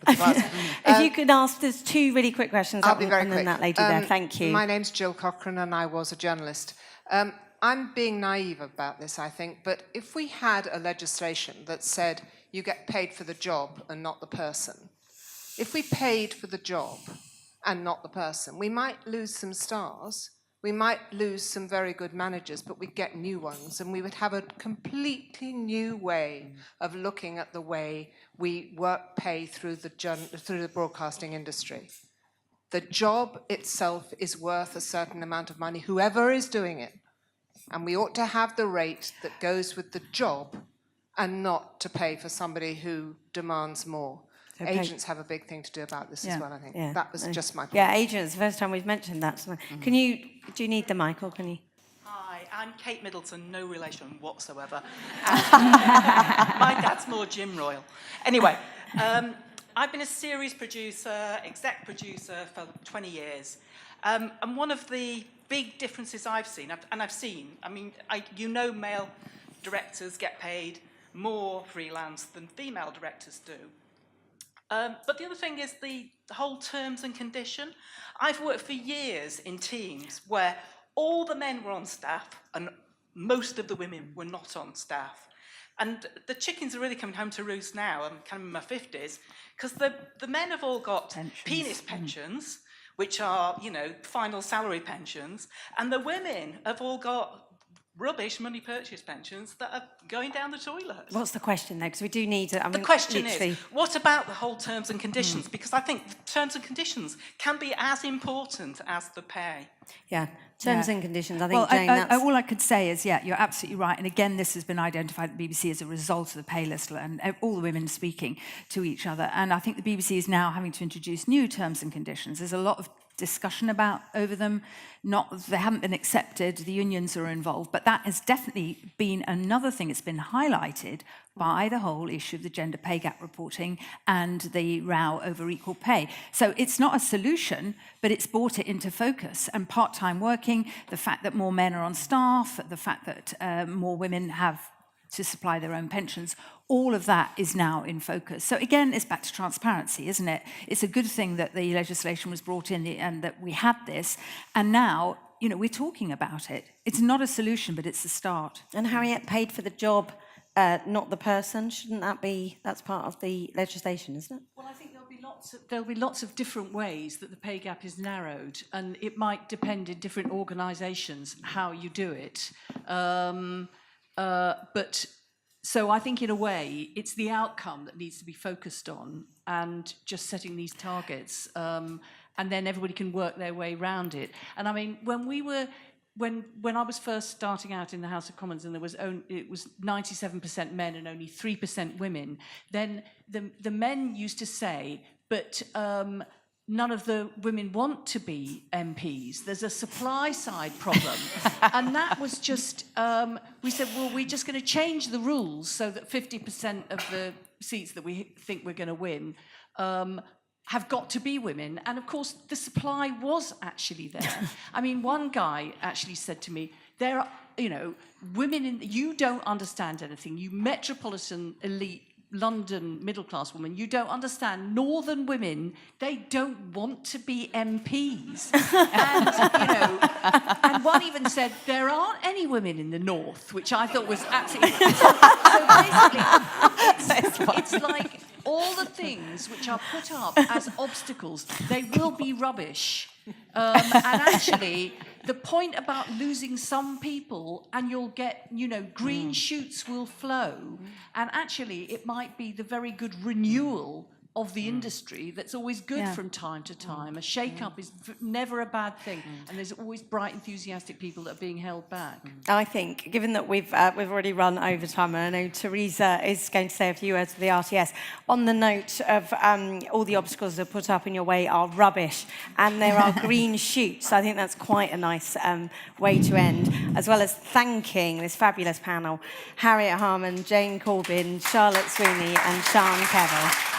If you could ask, there's two really quick questions. I'll be very and quick. then that lady there. Thank you. My name's Jill Cochrane, and I was a journalist. I'm being naive about this, I think, but if we had a legislation that said you get paid for the job and not the person, if we paid for the job and not the person, we might lose some stars. We might lose some very good managers, but we'd get new ones, and we would have a completely new way of looking at the way we work pay through the broadcasting industry. The job itself is worth a certain amount of money, whoever is doing it, and we ought to have the rate that goes with the job and not to pay for somebody who demands more. Okay. Agents have a big thing to do about this as well, I think. Yeah. That was just my point. Yeah, agents, the first time we've mentioned that. So do you need the mic, or can you? Hi, I'm Kate Middleton, no relation whatsoever. My dad's more Jim Royal. Anyway, I've been a series producer, exec producer for 20 years. And one of the big differences I've seen, male directors get paid more freelance than female directors do. But the other thing is the whole terms and condition. I've worked for years in teams where all the men were on staff and most of the women were not on staff. And the chickens are really coming home to roost now. I'm kind of in my 50s, because the men have all got penis pensions, which are, you know, final salary pensions, and the women have all got rubbish money purchase pensions that are going down the toilet. What's the question, though? Because we do need to... The question is, what about the whole terms and conditions? Because I think the terms and conditions can be as important as the pay. Yeah, terms and conditions, I think, well, Jane, that's... all I could say is, yeah, you're absolutely right. And again, this has been identified at the BBC as a result of the pay list and all the women speaking to each other. And I think the BBC is now having to introduce new terms and conditions. There's a lot of discussion over them. They haven't been accepted, the unions are involved, but that has definitely been another thing that's been highlighted by the whole issue of the gender pay gap reporting and the row over equal pay. So it's not a solution, but it's brought it into focus. And part-time working, the fact that more men are on staff, the fact that more women have to supply their own pensions, all of that is now in focus. So again, it's back to transparency, isn't it? It's a good thing that the legislation was brought in and that we had this, and now, you know, we're talking about it. It's not a solution, but it's a start. And Harriet, paid for the job, not the person, shouldn't that be, that's part of the legislation, isn't it? Well, I think there'll be lots of different ways that the pay gap is narrowed, and it might depend in different organisations how you do it. But So I think in a way, it's the outcome that needs to be focused on and just setting these targets. And then everybody can work their way around it. And I mean, when I was first starting out in the House of Commons and it was 97% men and only 3% women, then the men used to say, but none of the women want to be MPs. There's a supply side problem. And that was just, we said, well, we're just going to change the rules so that 50% of the seats that we think we're going to win have got to be women. And of course, the supply was actually there. I mean, one guy actually said to me, there are, women you don't understand anything. You metropolitan elite London middle-class woman, you don't understand. Northern women, they don't want to be MPs. And one even said, there aren't any women in the North, which I thought was absolutely... So basically, it's like all the things which are put up as obstacles, they will be rubbish. And actually, the point about losing some people and you'll get, green shoots will flow. And actually, it might be the very good renewal of the industry that's always good from time to time. A shake-up is never a bad thing. And there's always bright, enthusiastic people that are being held back. I think, given that we've already run over time, and I know Teresa is going to say a few words for the RTS, on the note of all the obstacles that are put up in your way are rubbish, and there are green shoots. I think that's quite a nice way to end, as well as thanking this fabulous panel, Harriet Harman, Jane Corbyn, Charlotte Sweeney and Sian Kevill.